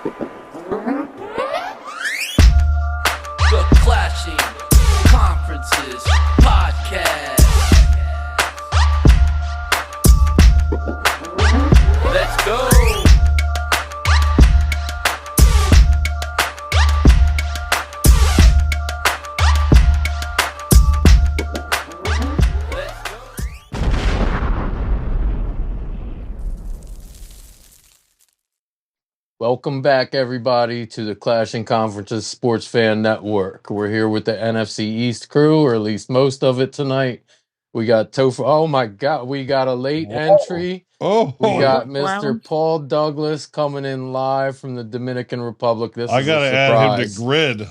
The Clashing Conferences Podcast. Let's go. Welcome back, everybody, to the Clashing Conferences Sports Fan Network. We're here with the NFC East crew, or at least most of it tonight. We got Topher. Oh my God, we got a late entry. We got Mr. Paul Douglas coming in live from the Dominican Republic. This I is gotta a add him to surprise. grid.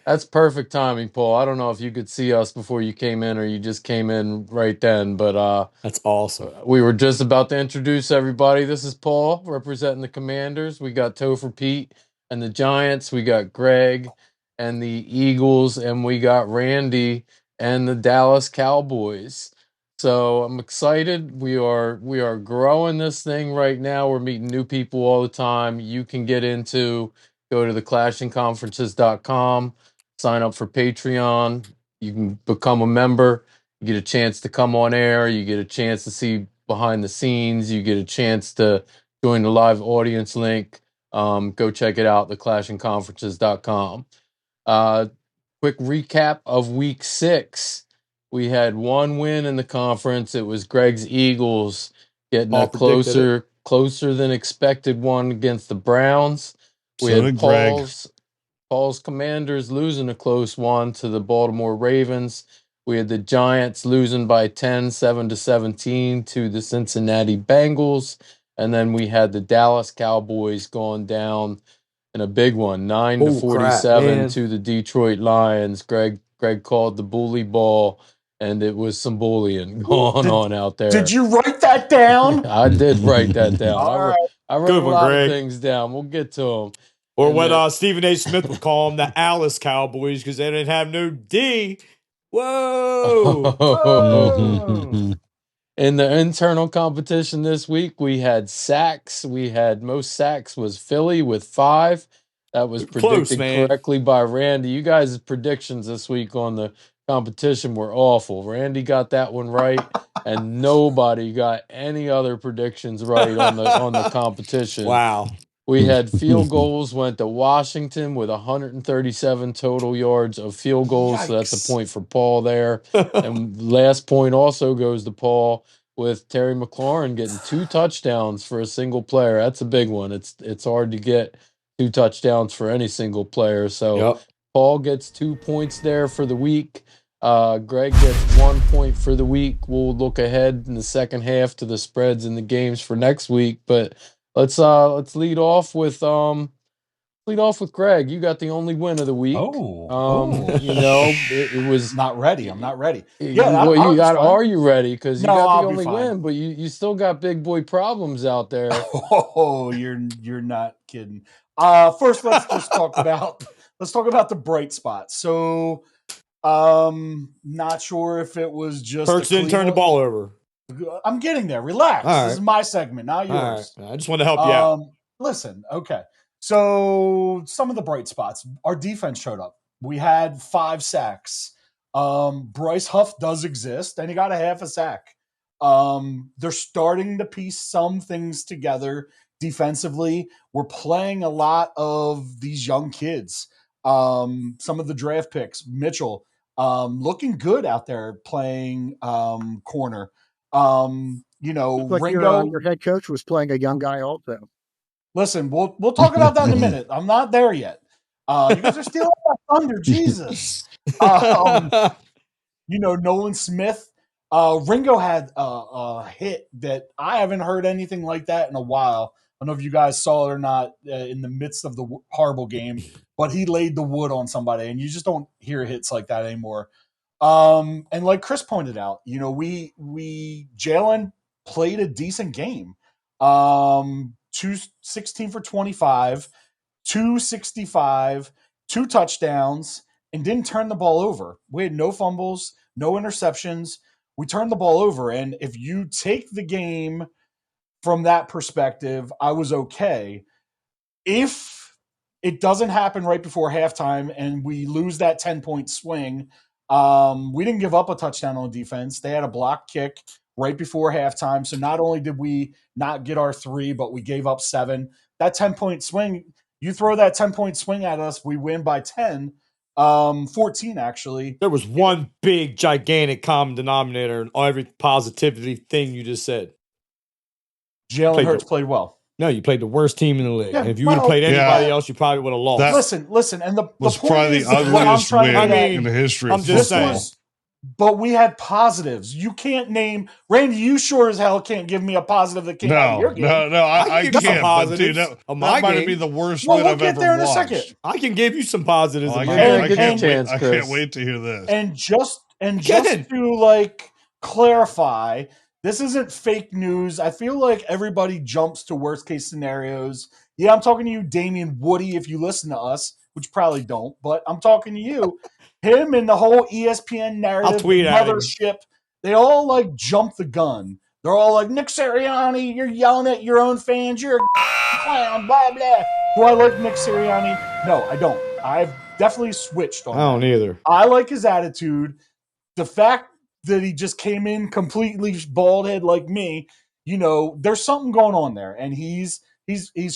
That's perfect timing, Paul. I don't know if you could see us before you came in or you just came in right then, but That's awesome. we were just about to introduce everybody. This is Paul representing the Commanders. We got Topher Pete and the Giants. We got Greg and the Eagles, and we got Randy and the Dallas Cowboys. So I'm excited. We are growing this thing right now. We're meeting new people all the time. You can go to theclashingconferences.com, sign up for Patreon. You can become a member. You get a chance to come on air. You get a chance to see behind the scenes. You get a chance to join the live audience link. Go check it out, theclashingconferences.com. Quick recap of week 6. We had one win in the conference. It was Greg's Eagles getting Paul a closer than expected one against the Browns. We So had did Greg. Paul's Commanders losing a close one to the Baltimore Ravens. We had the Giants losing by 10, 7-17 to the Cincinnati Bengals. And then we had the Dallas Cowboys going down in a big one, 9-47 to the Detroit Lions. Greg called the bully ball, and it was some bullying going on out there. Did you write that down? I did write that down. All right. I wrote Good a one, lot Greg. of things down. We'll get to them. Or And when Stephen A. Smith would call them the Alice Cowboys because they didn't have no D. Whoa! Whoa. In the internal competition this week, we had sacks. Most sacks was Philly with 5. That was predicted correctly by Randy. You guys' predictions this week on the competition were awful. Randy got that one right, and nobody got any other predictions right on the competition. Wow. We had field goals went to Washington with 137 total yards of field goals. Yikes. So that's a point for Paul there. And last point also goes to Paul with Terry McLaurin getting 2 touchdowns for a single player. That's a big one. It's hard to get 2 touchdowns for any single player. So Paul gets 2 points there for the week. Greg gets 1 point for the week. We'll look ahead in the second half to the spreads and the games for next week, but let's lead off with Greg. You got the only win of the week. It was not ready. I'm not ready. Are you ready? Because you got the only win, but you still got big boy problems out there. Oh, you're not kidding. First, let's talk about the bright spots. So, not sure if it was just Perks didn't turn the ball over. I'm getting there. Relax. Right. This is my segment, not yours. Right. I just want to help you out. Listen, okay. So some of the bright spots. Our defense showed up. We had 5 sacks. Bryce Huff does exist, and he got a half a sack. They're starting to piece some things together defensively. We're playing a lot of these young kids. Some of the draft picks, Mitchell, looking good out there playing corner. Like Ringo, your head coach was playing a young guy also. Listen, we'll talk about that in a minute. I'm not there yet. You guys are stealing my thunder, Jesus. Nolan Smith. Ringo had a hit that I haven't heard anything like that in a while. I don't know if you guys saw it or not in the midst of the horrible game, but he laid the wood on somebody, and you just don't hear hits like that anymore. And like Chris pointed out, Jalen played a decent game. 16 for 25, 265, 2 touchdowns, and didn't turn the ball over. We had no fumbles, no interceptions. We turned the ball over. And if you take the game from that perspective, I was okay. if it doesn't happen right before halftime and we lose that 10-point swing, we didn't give up a touchdown on defense. They had a block kick right before halftime. So not only did we not get our 3, but we gave up 7. That 10-point swing, you throw that 10-point swing at us, we win by 10, 14 actually. There was one big, gigantic common denominator in every positivity thing you just said. Jalen Hurts played well. No, you played the worst team in the league. Yeah, and if you would have played anybody else, you probably would have lost. Listen, and the was point probably is the ugliest win in the history of football. But we had positives. You can't name Randy. You sure as hell can't give me a positive that came out of your game. No, I can't. But dude, that might be the worst win I've ever watched. In a second. I can give you some positives. I can't wait to hear this. And just to like clarify, this isn't fake news. I feel like everybody jumps to worst case scenarios. Yeah, I'm talking to you, Damian Woody, if you listen to us, which probably don't, but I'm talking to you. Him and the whole ESPN narrative, mothership, they all like jump the gun. They're all like, Nick Sirianni, you're yelling at your own fans. You're a clown, blah, blah. Do I like Nick Sirianni? No, I don't. I've definitely switched on I don't either. I like his attitude. The fact that he just came in completely bald head like me, there's something going on there. And he's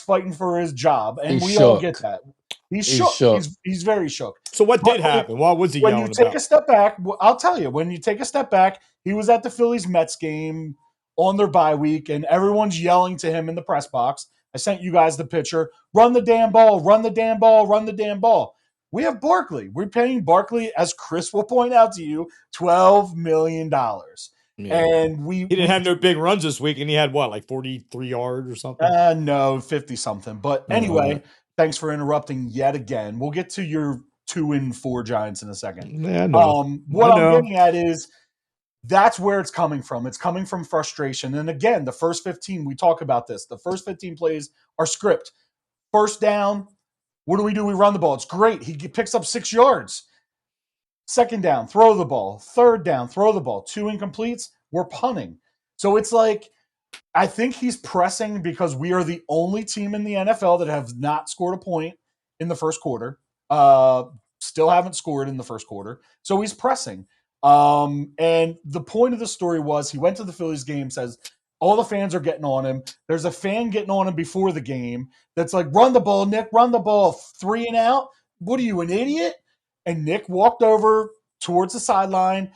fighting for his job. And we all get that. He's shook. He's very shook. So what did happen? What was he yelling about? When you take a step back, I'll tell you. When you take a step back, he was at the Phillies-Mets game on their bye week, and everyone's yelling to him in the press box. I sent you guys the picture. Run the damn ball. Run the damn ball. Run the damn ball. We have Barkley. We're paying Barkley, as Chris will point out to you, $12 million. Yeah. And he didn't have no big runs this week, and he had what, like 43 yards or something? No, 50 something. But anyway. Thanks for interrupting yet again. We'll get to your 2-4 Giants in a second. Yeah, I know. What I'm getting at is that's where it's coming from. It's coming from frustration. And again, the first 15, we talk about this. The first 15 plays are script. First down, what do? We run the ball. It's great. He picks up 6 yards. Second down, throw the ball. Third down, throw the ball. 2 incompletes, we're punting. So it's like, I think he's pressing because we are the only team in the NFL that have not scored a point in the first quarter. Still haven't scored in the first quarter. So he's pressing. And the point of the story was he went to the Phillies game, says all the fans are getting on him. There's a fan getting on him before the game that's like, run the ball, Nick, run the ball, 3 and out. What are you, an idiot? And Nick walked over towards the sideline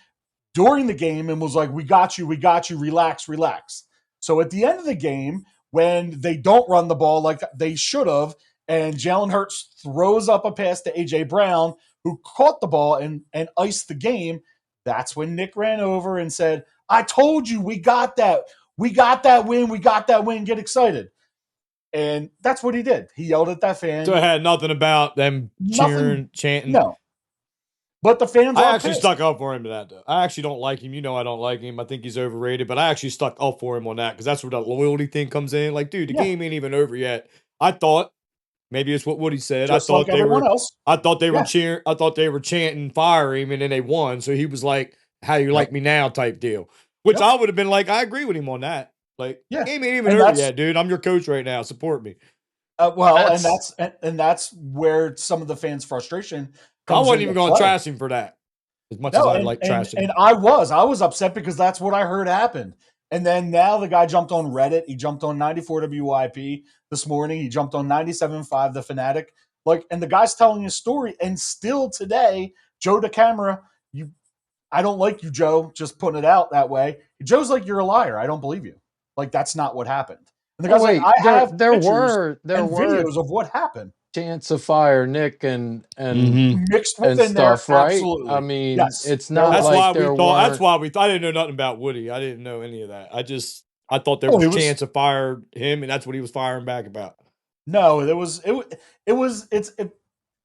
during the game and was like, we got you, relax. So at the end of the game, when they don't run the ball like they should have, and Jalen Hurts throws up a pass to A.J. Brown, who caught the ball and iced the game, that's when Nick ran over and said, I told you, we got that. We got that win. Get excited. And that's what he did. He yelled at that fan. So it had nothing about them cheering, chanting. No. But the fans I actually stuck up for him to that, though. I actually don't like him. I don't like him. I think he's overrated, but I actually stuck up for him on that because that's where that loyalty thing comes in. Like, dude, the game ain't even over yet. I thought, maybe it's what Woody said. Just I thought like everyone else. I thought they were cheering. I thought they were chanting, fire him, and then they won. So he was like, how you like me now type deal, which I would have been like, I agree with him on that. Like, the game ain't even over yet, dude. I'm your coach right now. Support me. And that's where some of the fans' frustration comes. I wasn't even going to trash him for that. As much as I like trashing. And I was upset because that's what I heard happened. And then now the guy jumped on Reddit. He jumped on 94 WIP this morning. He jumped on 97.5 The Fanatic. And the guy's telling his story. And still today, Joe DeCamera, I don't like you, Joe, just putting it out that way. Joe's like, you're a liar. I don't believe you. That's not what happened. And the guy's there were videos of what happened. Chance of fire, Nick, and mixed with and stuff, there, right? absolutely. I mean, yes. It's not that's like why there we thought. weren't... That's why we thought. I didn't know nothing about Woody. I didn't know any of that. I thought there was a chance of fire him, and that's what he was firing back about. No,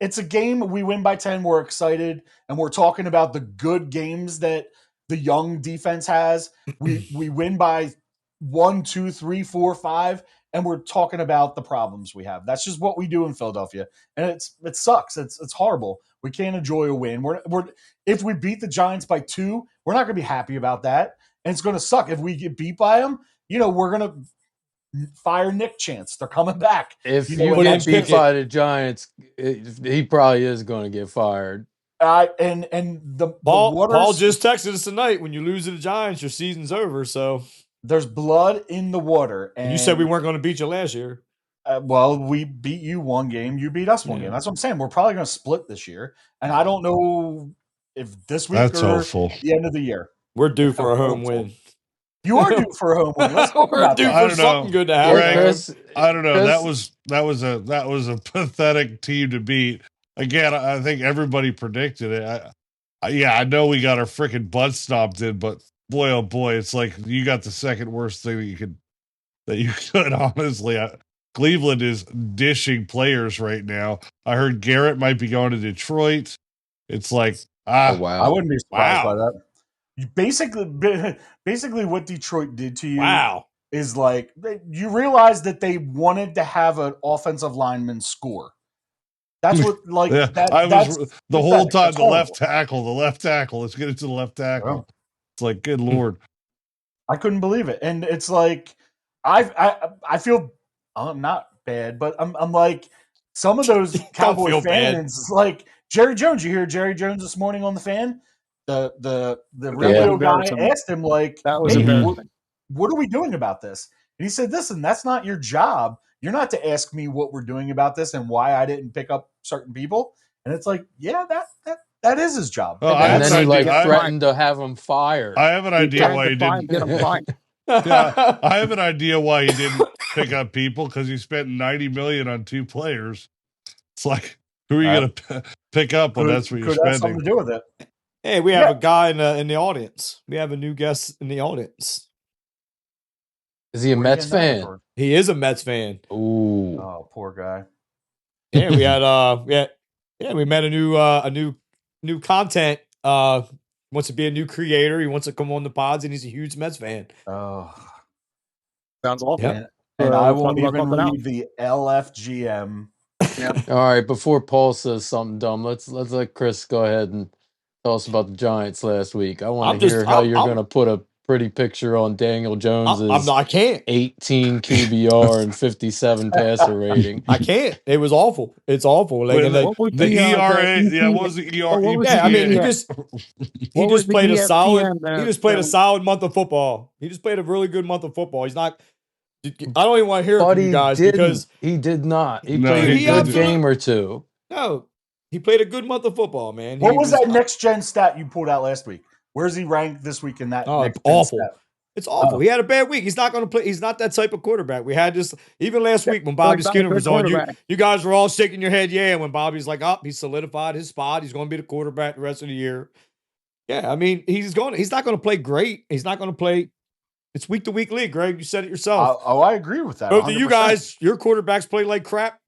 it's a game. We win by 10. We're excited, and we're talking about the good games that the young defense has. We win by 1, 2, 3, 4, 5. And we're talking about the problems we have. That's just what we do in Philadelphia, and it sucks. It's horrible. We can't enjoy a win. If we beat the Giants by 2, we're not going to be happy about that, and it's going to suck if we get beat by them. We're going to fire Nick chance. They're coming back. If You know, you and get that's beat just- by the Giants, he probably is going to get fired. and the Paul waters, just texted us tonight. When you lose to the Giants, your season's over. So there's blood in the water. And you said we weren't going to beat you last year. Well, we beat you one game. You beat us one game. That's what I'm saying. We're probably going to split this year. And I don't know if this week That's or hopeful. the end of the year. We're due for a home win. You are due for a home win. Let's talk We're about due that. I for don't something know. good to happen. Greg, Chris, I don't know. Chris- That was a pathetic team to beat. Again, I think everybody predicted it. I know we got our freaking butt stomped in, but boy, oh boy, it's like you got the second worst thing that you could. Honestly, Cleveland is dishing players right now. I heard Garrett might be going to Detroit. It's like oh, wow. I wouldn't be surprised Wow. by that. Basically, what Detroit did to you Wow. is like you realize that they wanted to have an offensive lineman score. That's what like yeah, that. I That's was the whole pathetic. time That's the left tackle. Let's get it to the left tackle. Yeah. It's like, good lord. I couldn't believe it, and it's like I feel not bad, but I'm like some of those Cowboy feel bad. fans, like Jerry Jones. You hear Jerry Jones this morning on the fan? The radio guy asked him like, That was "Hey, embarrassing. what are we doing about this?" And he said, "Listen, that's not your job. You're not to ask me what we're doing about this and why I didn't pick up certain people." And it's like, yeah, that is his job. Oh, And that's then he like idea. threatened to have him fired. I have an idea why he Get didn't. him fined. Yeah, I have an idea why he didn't pick up people because he spent $90 million on 2 players. It's like, who are you going to pick up when that's what you're could have something spending? to do with it. Hey, we have a guy in the audience. We have a new guest in the audience. Is he a Mets fan? He is a Mets fan. Ooh. Oh, poor guy. Yeah, we met a new content. Wants to be a new creator. He wants to come on the pods, and he's a huge Mets fan. Oh, Sounds awful. Yep. and I won't talking about even something read the LFGM. All right, before Paul says something dumb, let's let Chris go ahead and tell us about the Giants last week. I want to hear how you're going to put a pretty picture on Daniel Jones's I can't. 18 QBR and 57 passer rating. I can't. It was awful. It's awful. Like, and, like, What was The ERA, the what was the ERA? what was yeah, I mean, he Yeah. just What was the played a ESPN, solid. He just played a solid month of football. He just played a really good month of football. He's not. I don't even want to hear it But from you guys because he did not. He No, played he a good didn't. game or two. no, he played a good month of football, man. What He was that next gen stat you pulled out last week? Where's he ranked this week in that? Oh, next gen awful. stat? It's awful. Oh. He had a bad week. He's not going to play. He's not that type of quarterback. We had this even last week when Bobby not a Skinner good was on. quarterback. You guys were all shaking your head, yeah. When Bobby's like, he solidified his spot. He's going to be the quarterback the rest of the year. Yeah, I mean, he's not going to play great. He's not going to play. It's week to week league, Greg. You said it yourself. I agree with that. Both of you 100%. guys, your quarterbacks played like crap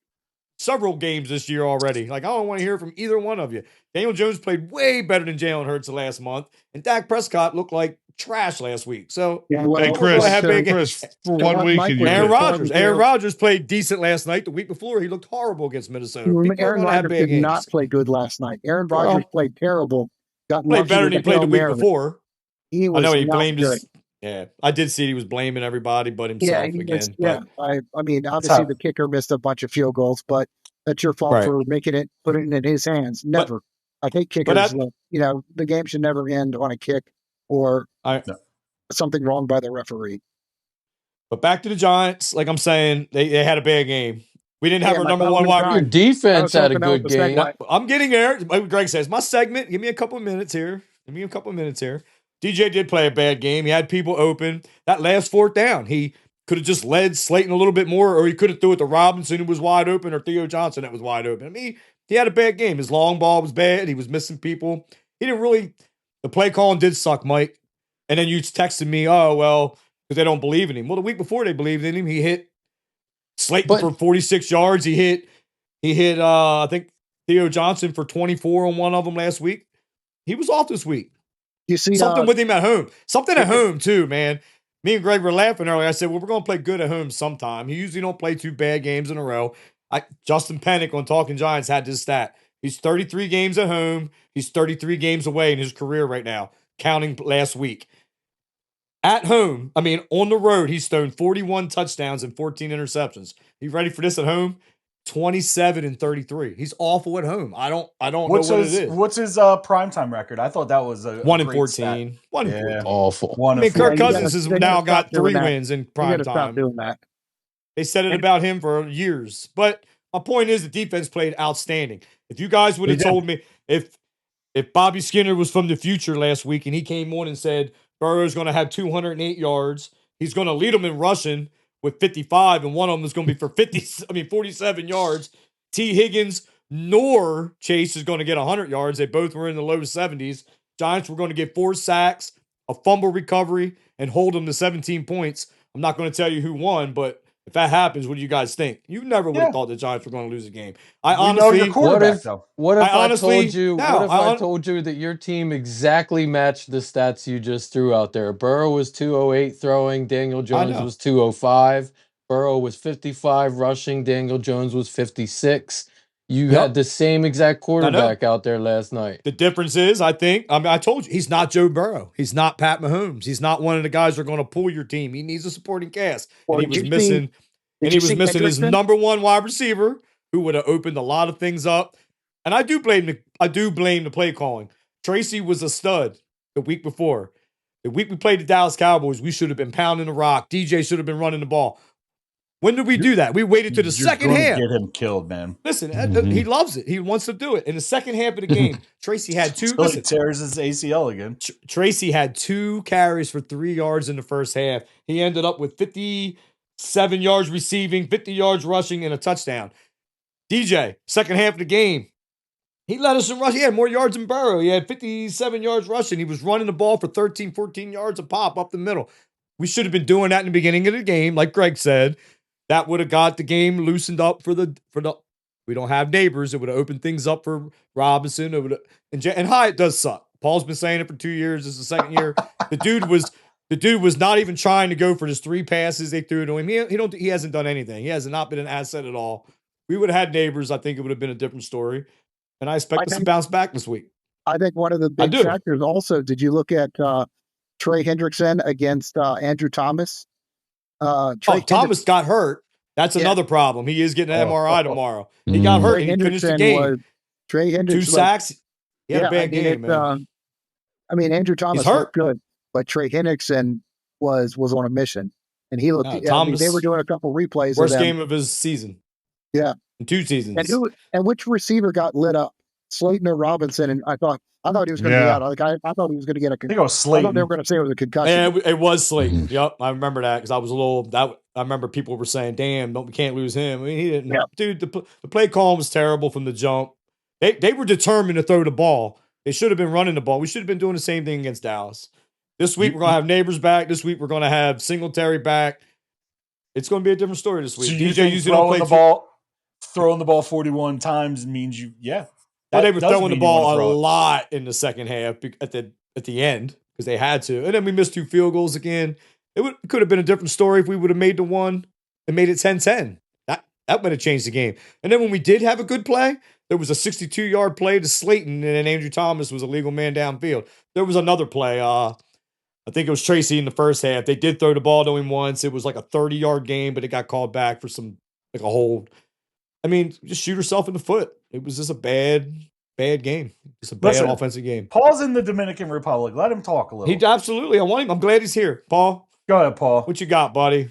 several games this year already. Like, I don't want to hear from either one of you. Daniel Jones played way better than Jalen Hurts the last month, and Dak Prescott looked like trash last week. So, Yeah, well, Hey, We're gonna have big- Chris, for 1 week, Mike and you was- could- Aaron Rodgers played decent last night. The week before, he looked horrible against Minnesota. People are Aaron gonna have Rodgers bad did not games. play good last night. Aaron Well, Rodgers played terrible. Got Played lucky better with than he the played the Hail week Mary. before. He I was know he not blamed good. his. Yeah, I did see he was blaming everybody but himself Yeah, he again. missed, yeah. But I mean, obviously the kicker missed a bunch of field goals, but that's your fault Right. for putting it in his hands. Never. I hate kickers. The game should never end on a kick or something wrong by the referee. But back to the Giants. Like I'm saying, they had a bad game. We didn't have our number one wide. Your defense had a good game. I'm getting there. Like Greg says, my segment. Give me a couple of minutes here. DJ did play a bad game. He had people open. That last fourth down, he could have just led Slayton a little bit more, or he could have threw it to Robinson, who was wide open, or Theo Johnson that was wide open. I mean, he had a bad game. His long ball was bad. He was missing people. He didn't really. The play calling did suck, Mike. And then you texted me, oh, well, because they don't believe in him. Well, the week before they believed in him, he hit Slayton for 46 yards. He hit I think Theo Johnson for 24 on one of them last week. He was off this week. You see something with him at home. Something at home too, man. Me and Greg were laughing earlier. I said, well, we're going to play good at home sometime. He usually don't play 2 bad games in a row. Justin Pennick on Talking Giants had this stat. He's 33 games at home. He's 33 games away in his career right now, counting last week. At home, I mean, on the road, he's thrown 41 touchdowns and 14 interceptions. You ready for this at home? 27-33. He's awful at home. I don't know what it is. What's his primetime record? I thought that was a 1-14. 1-14. Awful. I mean, Kirk Cousins has now got 3 that. wins in prime Stop time. doing that. They said it about him for years. But my point is the defense played outstanding. If you guys would have told me, if Bobby Skinner was from the future last week and he came on and said Burrow's going to have 208 yards, he's going to lead them in rushing with 55, and one of them is going to be for 47 yards. T. Higgins nor Chase is going to get 100 yards. They both were in the low 70s. Giants were going to get 4 sacks, a fumble recovery, and hold them to 17 points. I'm not going to tell you who won, but if that happens, what do you guys think? You never would have thought the Giants were going to lose a game. I honestly, what if I told you that your team exactly matched the stats you just threw out there? Burrow was 208 throwing, Daniel Jones was 205. Burrow was 55 rushing, Daniel Jones was 56. You had the same exact quarterback out there last night. The difference is, I told you, he's not Joe Burrow. He's not Pat Mahomes. He's not one of the guys who are going to pull your team. He needs a supporting cast. Well, and he was missing his number one wide receiver, who would have opened a lot of things up. And I do blame the play calling. Tracy was a stud the week before. The week we played the Dallas Cowboys, we should have been pounding the rock. DJ should have been running the ball. When did we do that? We waited to the second half. Get him killed, man. Listen, he loves it. He wants to do it. In the second half of the game, Tracy had 2. He tears his ACL again. Tracy had 2 carries for 3 yards in the first half. He ended up with 57 yards receiving, 50 yards rushing, and a touchdown. DJ, second half of the game, he led us in rush. He had more yards than Burrow. He had 57 yards rushing. He was running the ball for 13, 14 yards a pop up the middle. We should have been doing that in the beginning of the game, like Greg said. That would have got the game loosened up for the. We don't have neighbors. It would have opened things up for Robinson. And Hyatt does suck. Paul's been saying it for 2 years. This is the second year. The dude was not even trying to go for his 3 passes they threw to him. He hasn't done anything. He has not been an asset at all. We would have had neighbors. I think it would have been a different story. And I expect us to bounce back this week. I think one of the big factors also. Did you look at Trey Hendrickson against Andrew Thomas? Thomas got hurt. That's another problem. He is getting an MRI tomorrow. He got hurt and he finished the game. Trey Hendrickson 2 sacks. He had a bad game, man. Andrew Thomas looked good, but Trey Hendrickson was on a mission, and he looked. They were doing a couple replays. Worst game of his season. Yeah, in 2 seasons. And which receiver got lit up? Slayton or Robinson? And I thought he was going to be out. I thought he was going to get a concussion. I think it was Slayton. I thought they were going to say it was a concussion. Yeah, it was Slayton. Yep, I remember that because I was a little. I remember people were saying, "Damn, we can't lose him." I mean, he didn't. Yeah. Dude, the play call was terrible from the jump. They were determined to throw the ball. They should have been running the ball. We should have been doing the same thing against Dallas. This week we're going to have Neighbors back. This week we're going to have Singletary back. It's going to be a different story this week. So DJ usually don't play throwing the ball 41 times means Well, they were throwing the ball a lot in the second half at the end because they had to. And then we missed 2 field goals again. It could have been a different story if we would have made the one and made it 10-10. That would have changed the game. And then when we did have a good play, there was a 62-yard play to Slayton, and then Andrew Thomas was a legal man downfield. There was another play. I think it was Tracy in the first half. They did throw the ball to him once. It was like a 30-yard game, but it got called back for a hold. I mean, just shoot herself in the foot. It was just a bad game. Just a bad offensive game. Paul's in the Dominican Republic. Let him talk a little. He absolutely. I want him. I'm glad he's here. Paul. Go ahead, Paul. What you got, buddy?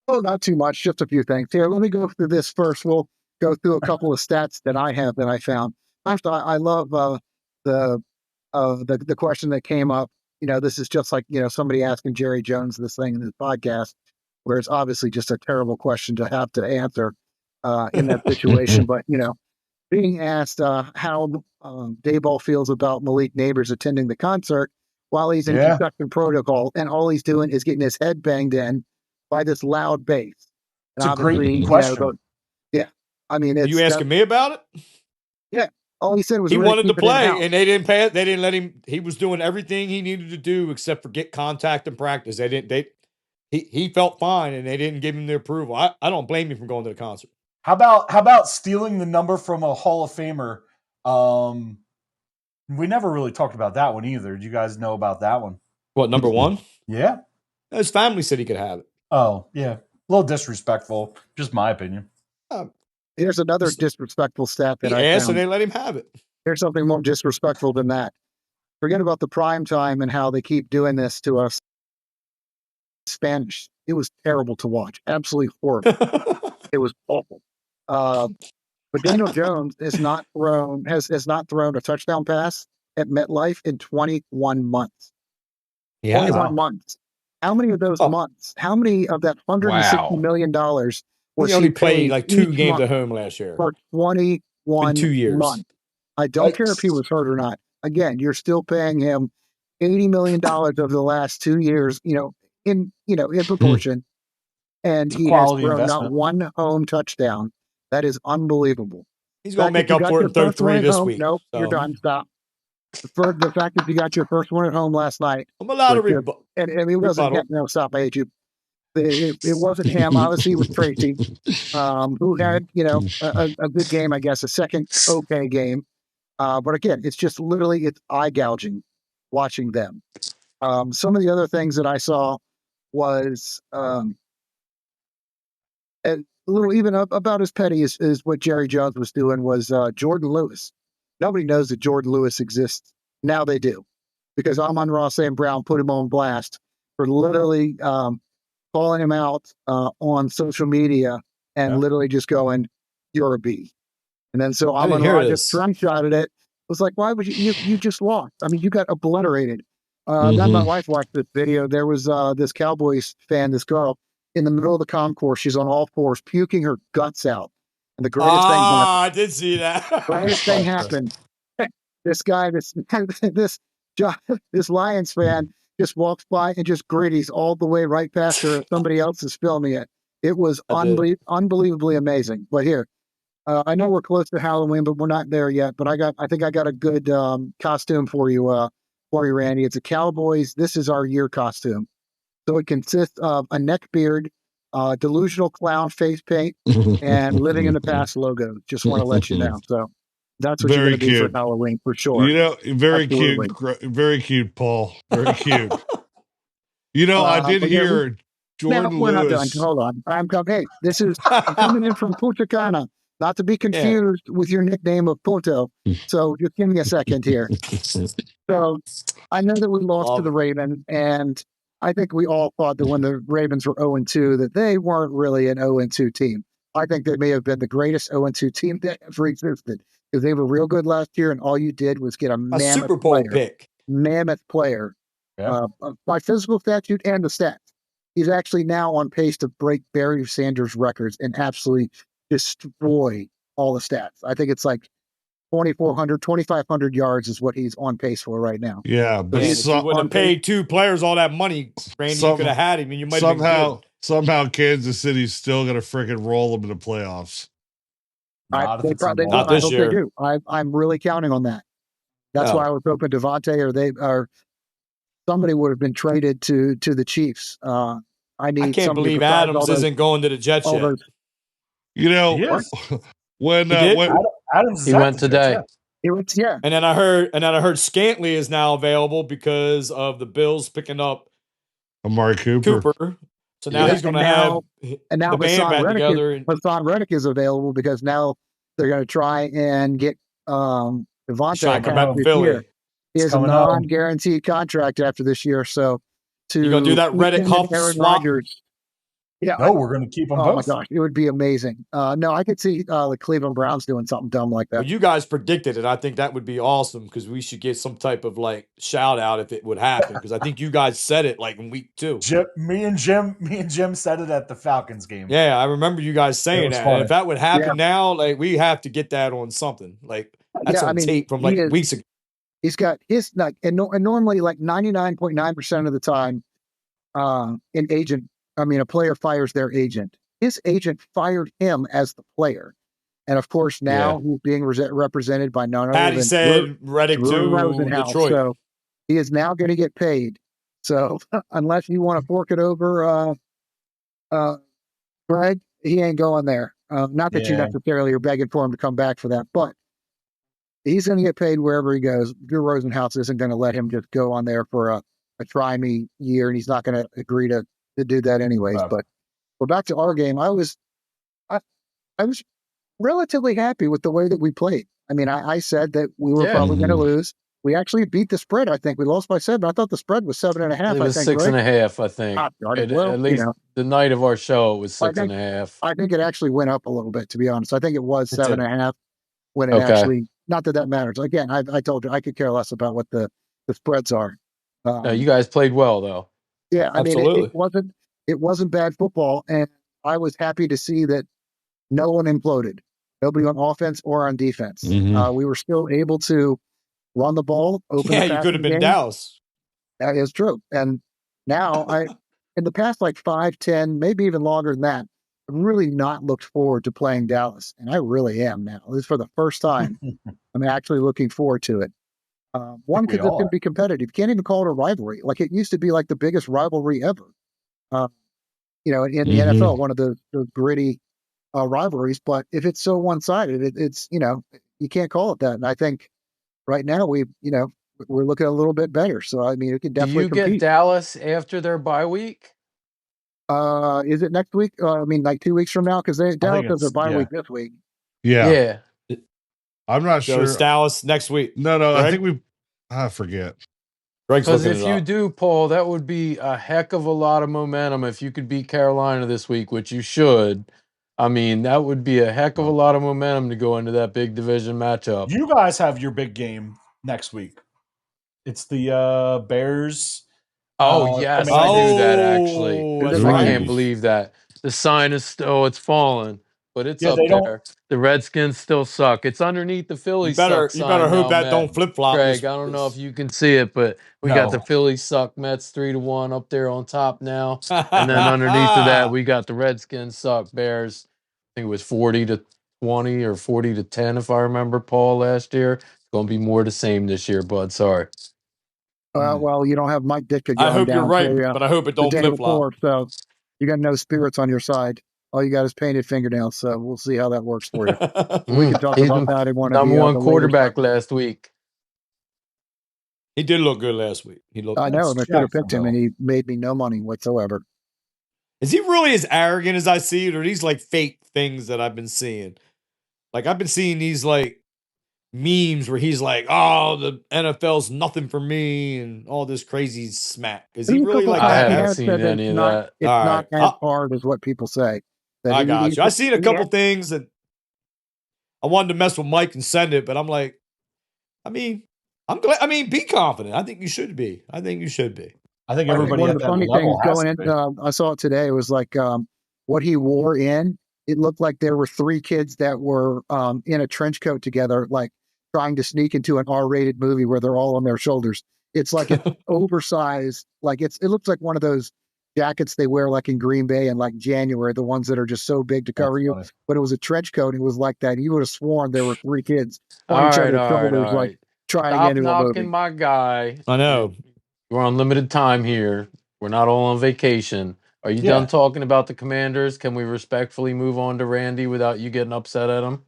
Oh, not too much. Just a few things. Here, let me go through this first. We'll go through a couple of stats that I have that I found. First, I love the question that came up. This is just like, somebody asking Jerry Jones this thing in his podcast, where it's obviously just a terrible question to have to answer in that situation. But, being asked how Dayball feels about Malik Neighbors attending the concert while he's in concussion protocol, and all he's doing is getting his head banged in by this loud bass. It's a great question. I mean, are you asking me about it? Yeah. All he said was he wanted to play, and they didn't pass. They didn't let him. He was doing everything he needed to do except for get contact and practice. They didn't. He felt fine, and they didn't give him the approval. I don't blame him for going to the concert. How about stealing the number from a Hall of Famer? We never really talked about that one either. Do you guys know about that one? What, number 1? Yeah. His family said he could have it. Oh, yeah. A little disrespectful. Just my opinion. Here's another disrespectful stat that He I asked and found. they let him have it. Here's something more disrespectful than that. Forget about the prime time and how they keep doing this to us. Spanish. It was terrible to watch. Absolutely horrible. It was awful. But Daniel Jones has not thrown a touchdown pass at MetLife in 21 months. Yeah. 21 months. How many of those months? How many of that $160 million was he only played paid like 2 each games month at home last year. for 21 2 years. months? I don't care if he was hurt or not. Again, you're still paying him $80 million over the last 2 years, in proportion. And he has Quality thrown not investment. one home touchdown. That is unbelievable. He's going to make you up got for it your and throw first one 3 at this home- week. Nope, you're done. Stop. The fact that you got your first one at home last night, I'm allowed to was just- and it wasn't rebuttal. no, stop. I hate you. It wasn't him. Obviously, it was Tracy, who had a good game. I guess a second okay game. But again, it's just literally it's eye gouging watching them. Some of the other things that I saw was a little even about as petty as what Jerry Jones was doing was Jordan Lewis. Nobody knows that Jordan Lewis exists. Now they do, because Amon-Ra St. Brown put him on blast for literally calling him out on social media and literally just going, "You're a B." And then so Amon-Ra just screenshotted it. It was like, why would you just lost? I mean, you got obliterated. Then my wife watched this video. There was this Cowboys fan, this girl, in the middle of the concourse. She's on all fours, puking her guts out. And the greatest thing happened. I did see that. Greatest thing happened. This guy, this Lions fan just walks by and just gritties all the way right past her. Somebody else is filming it. It was unbelievably amazing. But here, I know we're close to Halloween, but we're not there yet. But I think I got a good costume for you, Randy. It's a Cowboys "This Is Our Year" costume. So it consists of a neck beard, delusional clown face paint, and "Living in the Past" logo. Just want to let you know. So that's what you're going to be for Halloween for sure. Very cute, very cute, Paul. Very cute. I did hear Jordan we're Lewis. not done. Hold on. I'm coming in from Punta Cana, not to be confused with your nickname of Punto. So just give me a second here. So I know that we lost to the Ravens, and I think we all thought that when the Ravens were 0-2, that they weren't really an 0-2 team. I think they may have been the greatest 0-2 team that ever existed, because they were real good last year, and all you did was get a mammoth Super Bowl pick. Mammoth player by physical statute and the stats. He's actually now on pace to break Barry Sanders' records and absolutely destroy all the stats. I think it's like 2,400, 2,500 yards is what he's on pace for right now. Yeah, but if you would have paid 2 players all that money, Randy, you could have had him, and you might have been good. Somehow Kansas City's still going to freaking roll them in the playoffs. Not this year. They do. I'm really counting on that. That's why I was hoping Devontae or somebody would have been traded to the Chiefs. I can't believe Adams isn't going to the Jets yet. When Adams he went today. He went, And then I heard Scantley is now available because of the Bills picking up Amari Cooper. So now he's going to have the band back together. Hassan Reddick is available because now they're going to try and get Devontae back to Philly. He has a non-guaranteed contract after this year, so you're going to do that Reddick Huff swap. Yeah, no, we're going to keep them both. Oh my gosh, it would be amazing. No, I could see the Cleveland Browns doing something dumb like that. Well, you guys predicted it. I think that would be awesome because we should get some type of shout out if it would happen. Because I think you guys said it in week 2. Me and Jim said it at the Falcons game. Yeah, I remember you guys saying that. And if that would happen now, we have to get that on something. That's on tape from weeks ago. He's got his and normally 99.9% of the time, a player fires their agent. His agent fired him as the player. And of course, now he's being represented by none other than said Reddick to Detroit. So he is now going to get paid. So unless you want to fork it over Greg, he ain't going there. Not that you necessarily are begging for him to come back for that, but he's going to get paid wherever he goes. Drew Rosenhaus isn't going to let him just go on there for a try me year, and he's not going to agree to do that anyways. Right. But back to our game, I was relatively happy with the way that we played. I mean, I said that we were probably going to lose. We actually beat the spread. I think we lost by 7. I thought the spread was 7.5. It was I think 6.5. I think well, at least the night of our show it was I 6.5. I think it actually went up a little bit, to be honest. I think it was 7.5 when it Okay. actually. Not that matters. Again, I told you I could care less about what the spreads are. No, you guys played well though. Yeah, I mean, Absolutely. it wasn't bad football, and I was happy to see that no one imploded. Nobody on offense or on defense. We were still able to run the ball, open the You could have been game. Dallas. That is true. And now in the past like 5, 10, maybe even longer than that, I've really not looked forward to playing Dallas. And I really am now. This is for the first time. I'm actually looking forward to it. One, because it's going to be competitive. You can't even call it a rivalry. Like it used to be like the biggest rivalry ever. In the NFL, one of the gritty rivalries. But if it's so one-sided, it's you can't call it that. And I think right now we're looking a little bit better. So I mean, it can definitely compete. Do you get Dallas after their bye week? Is it next week? I mean, like 2 weeks from now, because Dallas has their bye week this week. Yeah. I'm not sure. It's Dallas next week. No, Greg? I think I forget. Because if you do, Paul, that would be a heck of a lot of momentum if you could beat Carolina this week, which you should. I mean, that would be a heck of a lot of momentum to go into that big division matchup. You guys have your big game next week. It's the Bears. Oh, yes, I knew that, actually. That's I right. can't believe that. The sign is still, it's fallen, but it's up there. The Redskins still suck. It's underneath the Philly suck sign. You better hope now, that don't flip-flop. Greg, I don't know if you can see it, but we got the Philly suck Mets 3-1 up there on top now. And then underneath of that, we got the Redskins suck Bears. I think it was 40-20 or 40-10, if I remember, Paul, last year. It's going to be more the same this year, bud. Sorry. Well, you don't have Mike Ditka going I hope you're down right, for, but I hope it don't the day flip-flop. before, so you got no spirits on your side. All you got is painted fingernails, so we'll see how that works for you. We can talk about that in one of the number one quarterback later last week. He did look good last week. I know him. I should have picked him, and he made me no money whatsoever. Is he really as arrogant as I see it, or are these like fake things that I've been seeing? Like I've been seeing these like memes where he's like, "Oh, the NFL's nothing for me," and all this crazy smack. Is he really like I that? haven't seen any of that. It's not as hard as what people say. I got you. I've seen a couple things that I wanted to mess with Mike and send it, but I'm like, I'm glad. I mean, be confident. I think you should be. I think everybody. One of the funny things going in, I saw it today. It was like what he wore in. It looked like there were 3 kids that were in a trench coat together, like trying to sneak into an R-rated movie where they're all on their shoulders. It's like an oversized, like it looks like one of those jackets they wear like in Green Bay in like January, the ones that are just so big to cover you. But it was a trench coat. It was like that. You would have sworn there were 3 kids on each other's shoulders, like trying into a movie. Knocking my guy. I know. We're on limited time here. We're not all on vacation. Are you done talking about the Commanders? Can we respectfully move on to Randy without you getting upset at him?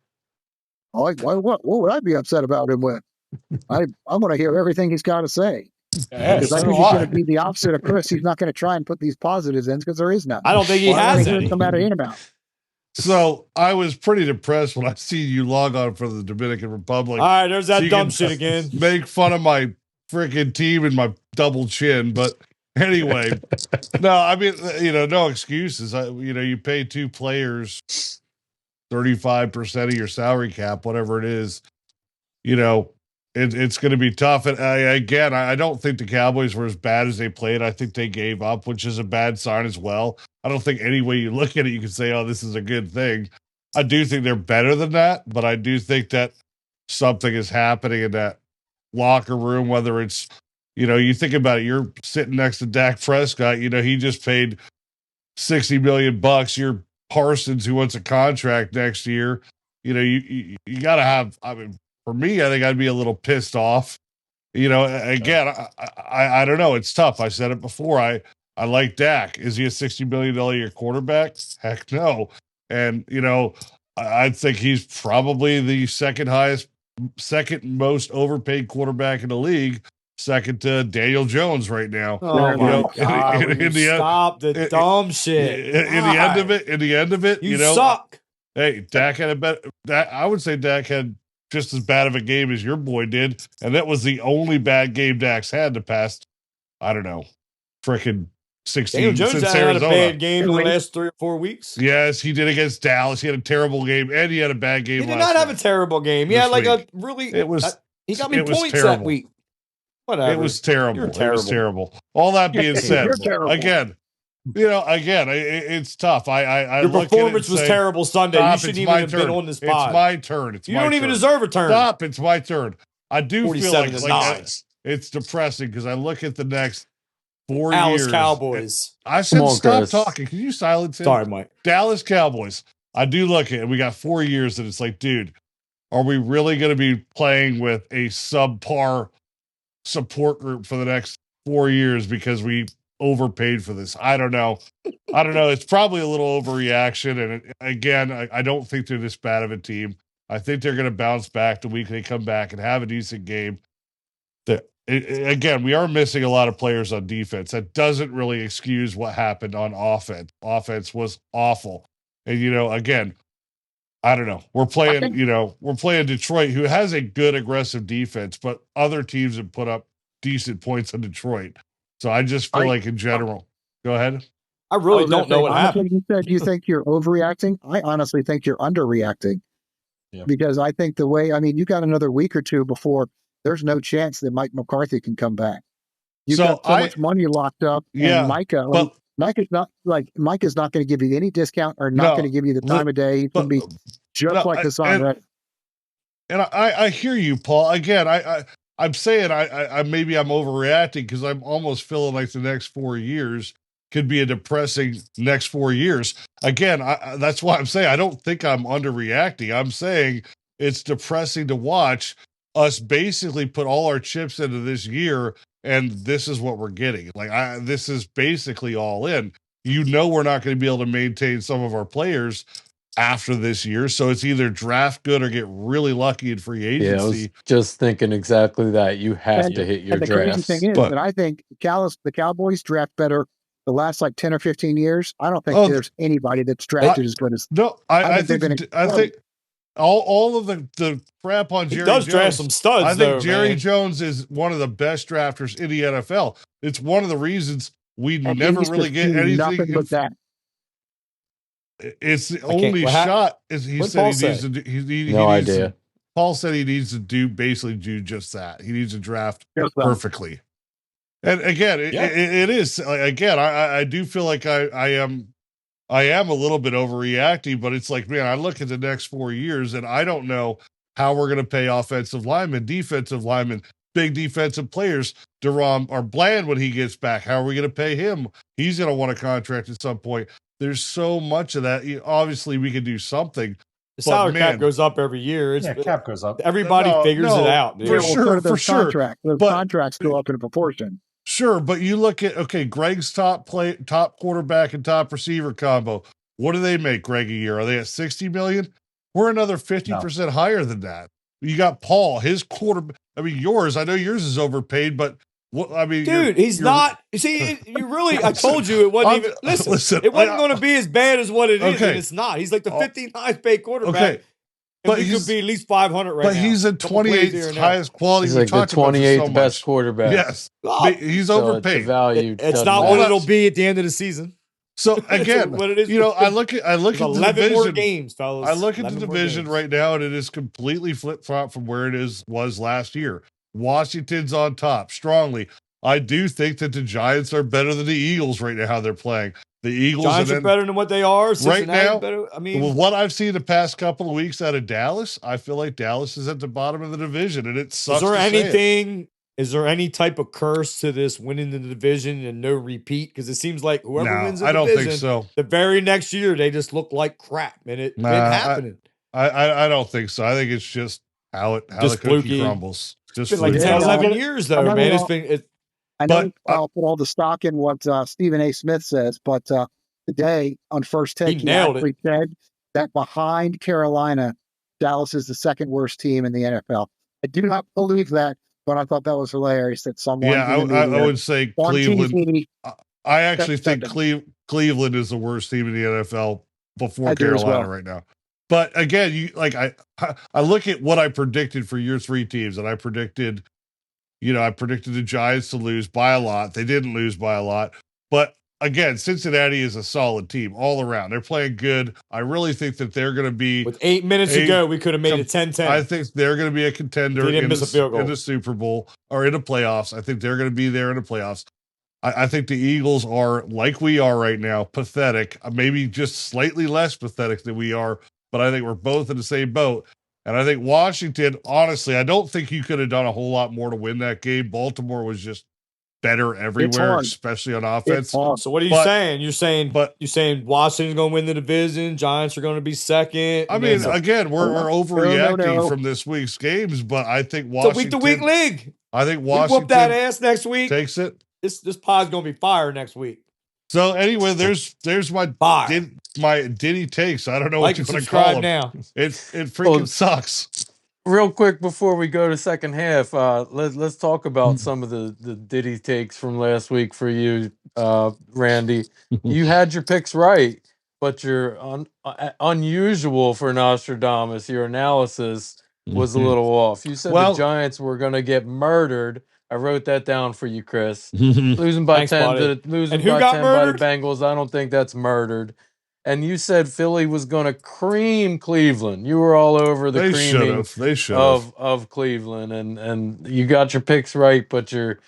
What would I be upset about him with? I want to hear everything he's got to say. Because I think he's going to be the opposite of Chris. He's not going to try and put these positives in because there is none. I don't think he has any. Come out of his mouth. So I was pretty depressed when I see you log on for the Dominican Republic. All right, there's that dumb shit again. Make fun of my freaking team and my double chin, but anyway, no, I mean, no excuses. You pay 2 players 35% of your salary cap, whatever it is. It's going to be tough. And I don't think the Cowboys were as bad as they played. I think they gave up, which is a bad sign as well. I don't think any way you look at it, you can say, oh, this is a good thing. I do think they're better than that, but I do think that something is happening in that locker room, whether it's, you think about it, you're sitting next to Dak Prescott, he just paid $60 million. You're Parsons, who wants a contract next year. You got to have, for me, I think I'd be a little pissed off. Again, I don't know. It's tough. I said it before. I like Dak. Is he a $60 million a year quarterback? Heck no. And, I think he's probably the second most overpaid quarterback in the league. second to Daniel Jones right now. Oh You my know, God! Will you stop the dumb shit. in the end of it, You know, suck. hey, Dak had a better. I would say Dak had just as bad of a game as your boy did, and that was the only bad game Dak's had the past, I don't know, freaking 16 Daniel Jones since hasn't had a Arizona. bad game in the last 3 or 4 weeks. Yes, he did against Dallas. He had a terrible game, and he had a bad game. He did last not have night. a terrible game. He This had like week. a really. It was. He got me it was points that terrible. week. Whatever. It was terrible. You're It was terrible. terrible. All that being said, You're terrible. again, it's tough. I Your look at it performance and was say, terrible Sunday. You Stop, shouldn't it's even my have turn. been on this pod. It's my turn. You don't even deserve a turn. Stop. It's my turn. I do feel 47 like, to 9. it's depressing because I look at the next 4 Dallas years. Cowboys. I said Come on, stop Chris. talking. Can you silence him? Sorry, Mike. Dallas Cowboys. I do look at it. We got 4 years and it's like, dude, are we really going to be playing with a subpar support group for the next 4 years because we overpaid for this? I don't know. It's probably a little overreaction. And again, I don't think they're this bad of a team. I think they're going to bounce back the week they come back and have a decent game. Again, we are missing a lot of players on defense. That doesn't really excuse what happened on offense. Offense was awful. And, again, I don't know. We're playing Detroit, who has a good aggressive defense, but other teams have put up decent points on Detroit. So I just feel like in general, go ahead. I really don't know what happened. You said you think you're overreacting. I honestly think you're underreacting. Yeah. Because I think you got another week or two before there's no chance that Mike McCarthy can come back. You've got so much money locked up. Yeah, and Mike is not going to give you any discount or not going to give you the time of day. He's going to be just like the song. And I hear you, Paul. Again, I'm saying I maybe I'm overreacting because I'm almost feeling like the next 4 years could be a depressing next 4 years. Again, that's why I'm saying I don't think I'm underreacting. I'm saying it's depressing to watch us basically put all our chips into this year, and this is what we're getting. Like, this is basically all in. We're not going to be able to maintain some of our players after this year, so it's either draft good or get really lucky in free agency. Yeah, I was just thinking exactly that. You have to hit your and the draft. crazy thing is that I think the Cowboys draft better the last 10 or 15 years. I don't think there's anybody that's drafted as good as. No, I think all of the crap on Jerry Jones. He does draft some studs. I think Jerry Jones is one of the best drafters in the NFL. It's one of the reasons we never really get anything. Nothing but that. It's the only shot. He said he needs to do. No idea. Paul said he needs to do just that. He needs to draft perfectly. And again, it is again. I do feel like I am a little bit overreacting, but it's like, man, I look at the next 4 years and I don't know how we're going to pay offensive linemen, defensive linemen, big defensive players. De'Ron or Bland when he gets back, how are we going to pay him? He's going to want a contract at some point. There's so much of that. Obviously, we can do something. The salary cap goes up every year. Cap goes up. Everybody figures it out. Dude. For sure. Those contracts go up in proportion. Sure, but you look at Greg's top quarterback and top receiver combo. What do they make, Greg, a year? Are they at $60 million? We're another 50% higher than that. You got Paul, his quarterback. I mean, yours. I know yours is overpaid, but dude, he's not. See, you really. I told you it wasn't even. Listen, it wasn't going to be as bad as what it is, and it's not. He's like the 15th highest paid quarterback. Okay. But he could be at least 500 right now. But he's the 28th highest quality. He's like the 28th best quarterback. Yes. He's overpaid. It's not what it'll be at the end of the season. So again, what it is, I look at the 11 division. more games, fellas. I look at the division right now, and it is completely flip-flop from where it was last year. Washington's on top strongly. I do think that the Giants are better than the Eagles right now, how they're playing. The Eagles Giants are better than what they are. Right now, better. I mean, with what I've seen the past couple of weeks out of Dallas, I feel like Dallas is at the bottom of the division, and it sucks. Is there any type of curse to this winning the division and no repeat? Because it seems like whoever wins the division, I don't think so. The very next year, they just look like crap, and it's been happening. I don't think so. I think it's just how the cookie crumbles. It's been like 10, 11 years, though, man. I know I'll put all the stock in what Stephen A. Smith says, but today on First Take, he actually said that behind Carolina, Dallas is the second worst team in the NFL. I do not believe that but I thought that was hilarious that someone Yeah, in the I media would say on Cleveland. TV, I actually think Touchdown. Cleveland is the worst team in the NFL before I do as Carolina well. right now. But again, I look at what I predicted for your three teams, and I predicted the Giants to lose by a lot. They didn't lose by a lot. But again, Cincinnati is a solid team all around. They're playing good. I really think that they're going to be. With 8 minutes to go, we could have made it 10-10. I think they're going to be a contender They didn't miss a field goal. in the Super Bowl or in the playoffs. I think they're going to be there in the playoffs. I think the Eagles are, like we are right now, pathetic. Maybe just slightly less pathetic than we are, but I think we're both in the same boat. And I think Washington, honestly, I don't think you could have done a whole lot more to win that game. Baltimore was just better everywhere, especially on offense. So what are you saying? You're saying Washington's going to win the division, Giants are going to be second. I mean, again, we're overreacting from this week's games, but I think Washington. It's a week-to-week league. I think We Washington whoop that ass next week. Takes it. This pod's going to be fire next week. So anyway, there's my Diddy takes. I don't know what you want to call them. Now. It freaking sucks. Real quick before we go to second half, let's talk about some of the Diddy takes from last week for you, Randy. You had your picks right, but you're unusual for Nostradamus. Your analysis was a little off. You said the Giants were going to get murdered. I wrote that down for you, Chris. Losing by 10 by 10 by the Bengals. I don't think that's murdered. And you said Philly was going to cream Cleveland. You were all over the creaming of Cleveland, and you got your picks right, but your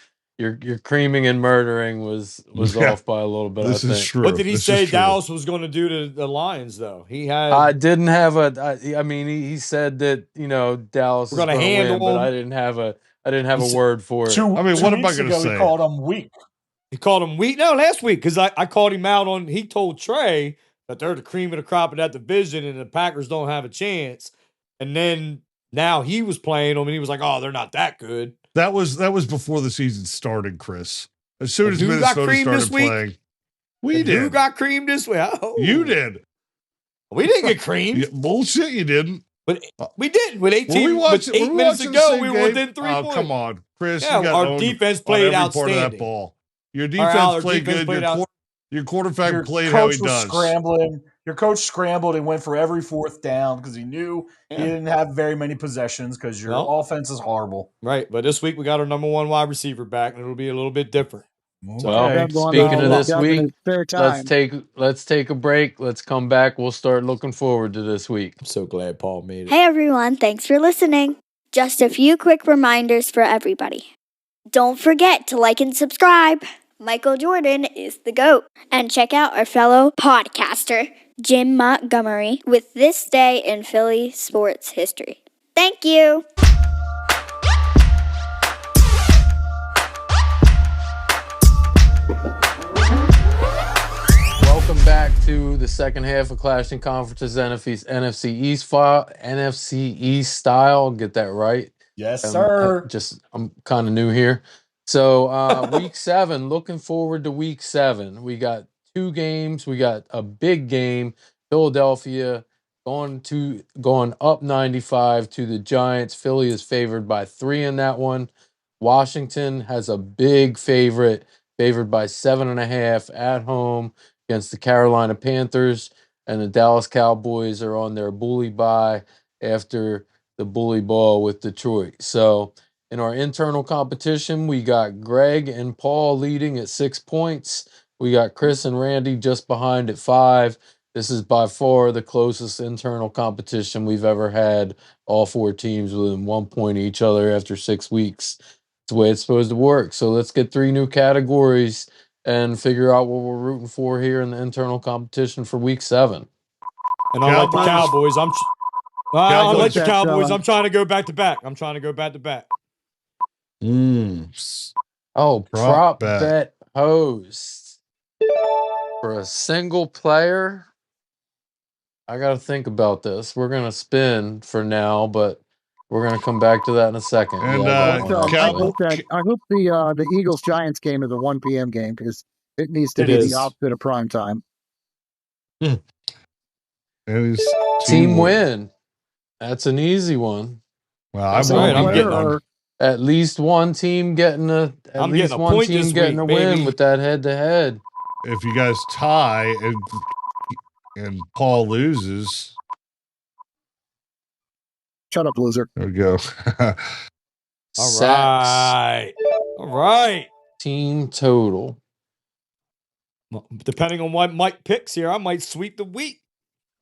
creaming and murdering was off by a little bit. This is true. What did he say Dallas was going to do to the Lions, though? He had. I didn't have I mean, he said that Dallas was going to win, but I didn't have a word for it. I mean, what am I going to say? He called him weak. He called him weak? No, last week, because I called him out on. He told Trey that they're the cream of the crop of that division and the Packers don't have a chance. And then now he was playing them and he was like, oh, they're not that good. That was before the season started, Chris. As soon as Minnesota started playing. We did. Who got creamed this week? Oh. You did. We didn't get creamed. Bullshit, you didn't. But we did. With 8 minutes to go, we were within 3 points. Come on, Chris. Yeah, our defense played outstanding. Part of that ball. Your defense played good. Your quarterback played how he does. Your coach scrambled and went for every fourth down because he knew he didn't have very many possessions because your offense is horrible. Right, but this week we got our number one wide receiver back, and it'll be a little bit different. Well, speaking of this week, let's take a break. Let's come back. We'll start looking forward to this week. I'm so glad Paul made it. Hey everyone, thanks for listening. Just a few quick reminders for everybody. Don't forget to like and subscribe. Michael Jordan is the GOAT. And check out our fellow podcaster, Jim Montgomery, with This Day in Philly Sports History. Thank you. Welcome back to the second half of Clashing Conferences NFC East style. Get that right? Yes, sir. I'm kind of new here. So week 7, looking forward to week 7. We got 2 games. We got a big game. Philadelphia going up 95 to the Giants. Philly is favored by 3 in that one. Washington has a big favored by 7.5 at home against the Carolina Panthers, and the Dallas Cowboys are on their bully bye after the bully ball with Detroit. So in our internal competition, we got Greg and Paul leading at 6 points. We got Chris and Randy just behind at 5. This is by far the closest internal competition we've ever had. All 4 teams within 1 point of each other after 6 weeks. It's the way it's supposed to work. So let's get 3 new categories and figure out what we're rooting for here in the internal competition for week 7. And unlike the Cowboys, unlike the Cowboys, I'm trying to go back to back. Oh, prop bet host for a single player. I got to think about this. We're going to spin for now, but we're going to come back to that in a second. And I hope the Eagles-Giants game is a 1 p.m. game because it needs to be the opposite of prime time. Team win. That's an easy one. Well, I'm getting on. at least one team getting a I'm getting a point this getting a week, win baby. with that head-to-head. If you guys tie and Paul loses, Shut up, loser. there we go. All Sacks. right. Team total. Well, depending on what Mike picks here, I might sweep the week.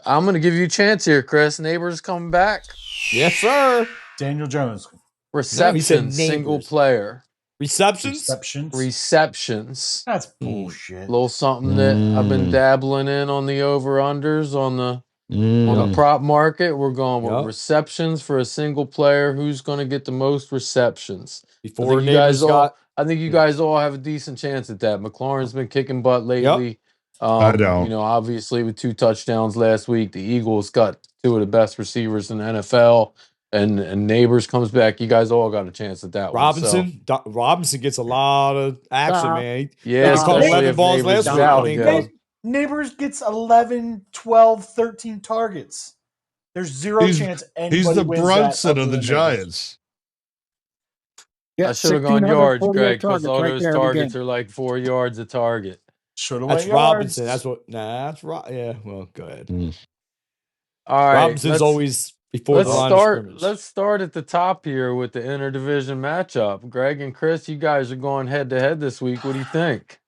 I'm going to give you a chance here, Chris. Neighbors coming back. Yes, sir. Daniel Jones. Receptions, single neighbors. Player. Receptions? Receptions. That's bullshit. A little something that I've been dabbling in on the over-unders on the prop market. We're going with receptions for a single player. Who's going to get the most receptions? Before neighbors got... I think you guys all have a decent chance at that. McLaurin's been kicking butt lately. I know. You know, obviously with 2 touchdowns last week, the Eagles got 2 of the best receivers in the NFL. And Neighbors comes back. You guys all got a chance at that Robinson? one. Robinson gets a lot of action, man. Yeah, he caught 11 balls last week. I think. Neighbors gets 11, 12, 13 targets. There's zero chance anybody He's the wins Brunson that of the Giants. I should have gone yards, Greg, because all those targets are like 4 yards a target. Should have That's went Robinson. yards. That's what. Nah, that's right. Yeah. Well, go ahead. All right, Robinson's always before the line of scrimmage. Let's start at the top here with the interdivision matchup. Greg and Chris, you guys are going head to head this week. What do you think?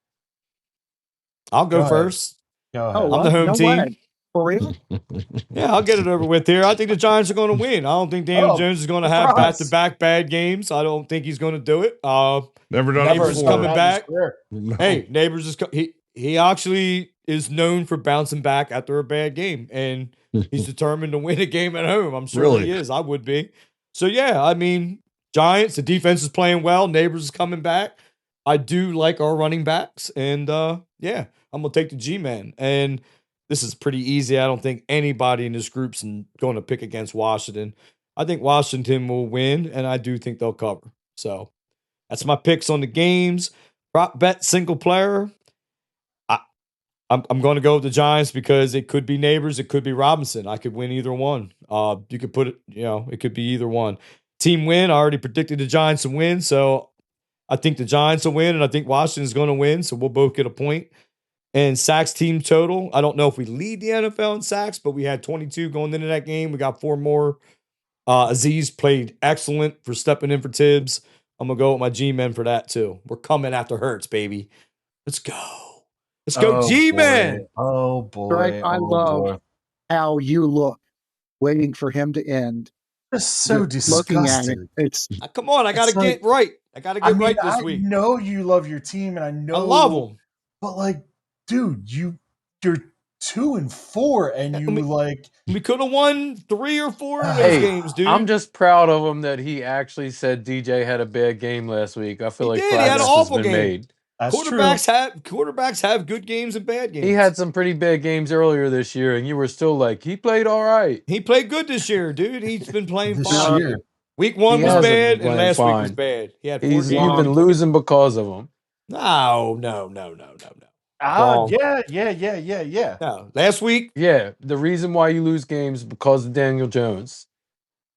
I'll go first. Go ahead. I'm the home team. For real? Yeah, I'll get it over with here. I think the Giants are going to win. I don't think Daniel Jones is going to have back-to-back bad games. I don't think he's going to do it. Never done Neighbors is coming back. No. Hey, Neighbors is he actually is known for bouncing back after a bad game, and he's determined to win a game at home. I'm sure he is. I would be. So yeah, I mean, Giants. The defense is playing well. Neighbors is coming back. I do like our running backs, and yeah, I'm gonna take the G-man. And this is pretty easy. I don't think anybody in this group's going to pick against Washington. I think Washington will win, and I do think they'll cover. So that's my picks on the games. Prop bet single player. I'm going to go with the Giants because it could be Neighbors, it could be Robinson. I could win either one. You could put it, it could be either one. Team win. I already predicted the Giants to win, so I think the Giants will win, and I think Washington's going to win. So we'll both get a point. And sacks team total. I don't know if we lead the NFL in sacks, but we had 22 going into that game. We got 4 more. Aziz played excellent for stepping in for Tibbs. I'm going to go with my G-men for that too. We're coming after Hurts, baby. Let's go. Let's go, G-men. Oh, boy. Right? I love how you look waiting for him to end. It's so disgusting. Looking at it, it's come on. I got to get right. I got to get right this week. I know you love your team, and I love them. But, like, dude, you're 2-4, and we could have won 3 or 4 of those games, dude. I'm just proud of him that he actually said DJ had a bad game last week. I feel like he had an awful game. Made. That's quarterbacks have good games and bad games. He had some pretty bad games earlier this year, and you were still like, he played all right. He played good this year, dude. He's been playing this fine. year. Week 1 was bad, and last week was bad. He had 4 games. You've been losing because of him. No. Yeah. No, last week. Yeah, the reason why you lose games is because of Daniel Jones.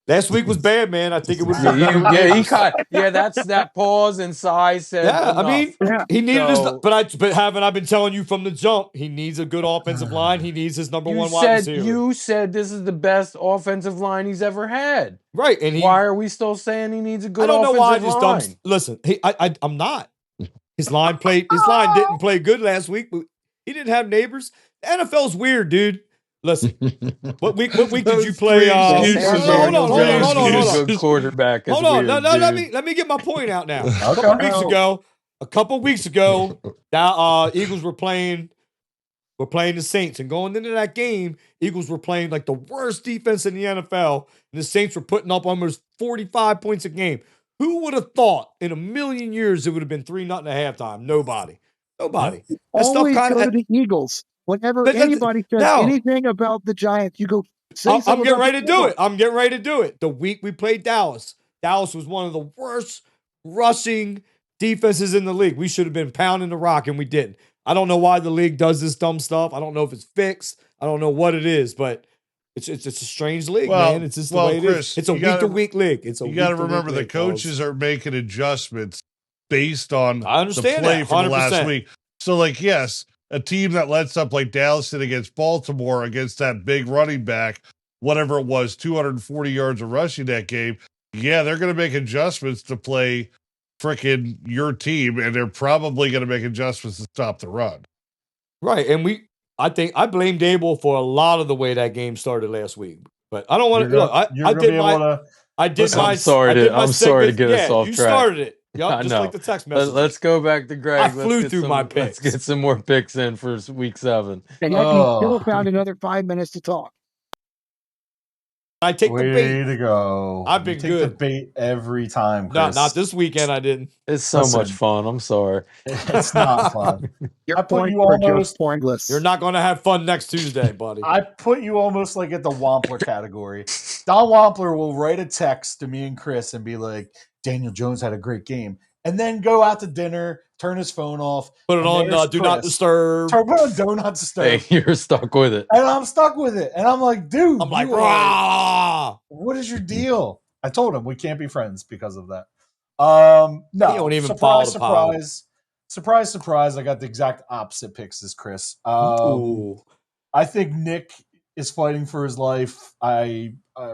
Last week was bad, man. I think it was. That's that pause and sigh said. Yeah, enough. I mean, he needed his. But haven't I been telling you from the jump? He needs a good offensive line. He needs his number one wide receiver. You said this is the best offensive line he's ever had. Right, and why are we still saying he needs a good offensive line? I don't know why I just don't listen. I'm not. His line didn't play good last week, but he didn't have Neighbors. The NFL's weird, dude. Listen, what week did you play? Hold on. Good quarterback. Hold on. Let me get my point out now. A couple weeks ago, Eagles were playing the Saints, and going into that game, Eagles were playing like the worst defense in the NFL, and the Saints were putting up almost 45 points a game. Who would have thought in a million years it would have been 3-0 at halftime? Nobody. Always go to the Eagles. Whenever anybody says anything about the Giants, you go. I'm getting ready to do it. The week we played Dallas was one of the worst rushing defenses in the league. We should have been pounding the rock, and we didn't. I don't know why the league does this dumb stuff. I don't know if it's fixed. I don't know what it is, but It's a strange league, Well- man. It's just the well, way it Chris, is. It's a you gotta- week-to-week league. It's a You got to week-to-week remember the league, fellas. coaches are making adjustments based on I the understand play that, from the last 100%. week. So, like, yes, a team that lets up like Dallas did against Baltimore against that big running back, whatever it was, 240 yards of rushing that game. Yeah, they're going to make adjustments to play frickin' your team, and they're probably going to make adjustments to stop the run. Right, and I think I blame Dable for a lot of the way that game started last week. But I don't want to. I did my. I did Listen, my. I'm sorry to segment. get us off you track. started it. I Yep, just know. like the text message. Let's go back to Greg. I flew through my Let's picks. get some more picks in for week 7. And yet you still found another 5 minutes to talk. I take the bait. Way to go. I've been you take good. the bait every time, No, Chris. not this weekend. I didn't. It's so Listen. much fun. I'm sorry. It's not fun. Your I put points you are just almost- pointless. You're not going to have fun next Tuesday, buddy. I put you almost like at the Wampler category. Don Wampler will write a text to me and Chris and be like, Daniel Jones had a great game. And then go out to dinner, turn his phone off. Put it and on there's Do Not Chris. Disturb. Put on Do Not Disturb. Hey, you're stuck with it. And I'm stuck with it. And I'm like, dude, I'm like, you are- rah! what is your deal? I told him we can't be friends because of that. No, You don't even follow surprise, the pod. surprise. I got the exact opposite picks as Chris. Ooh. I think Nick is fighting for his life.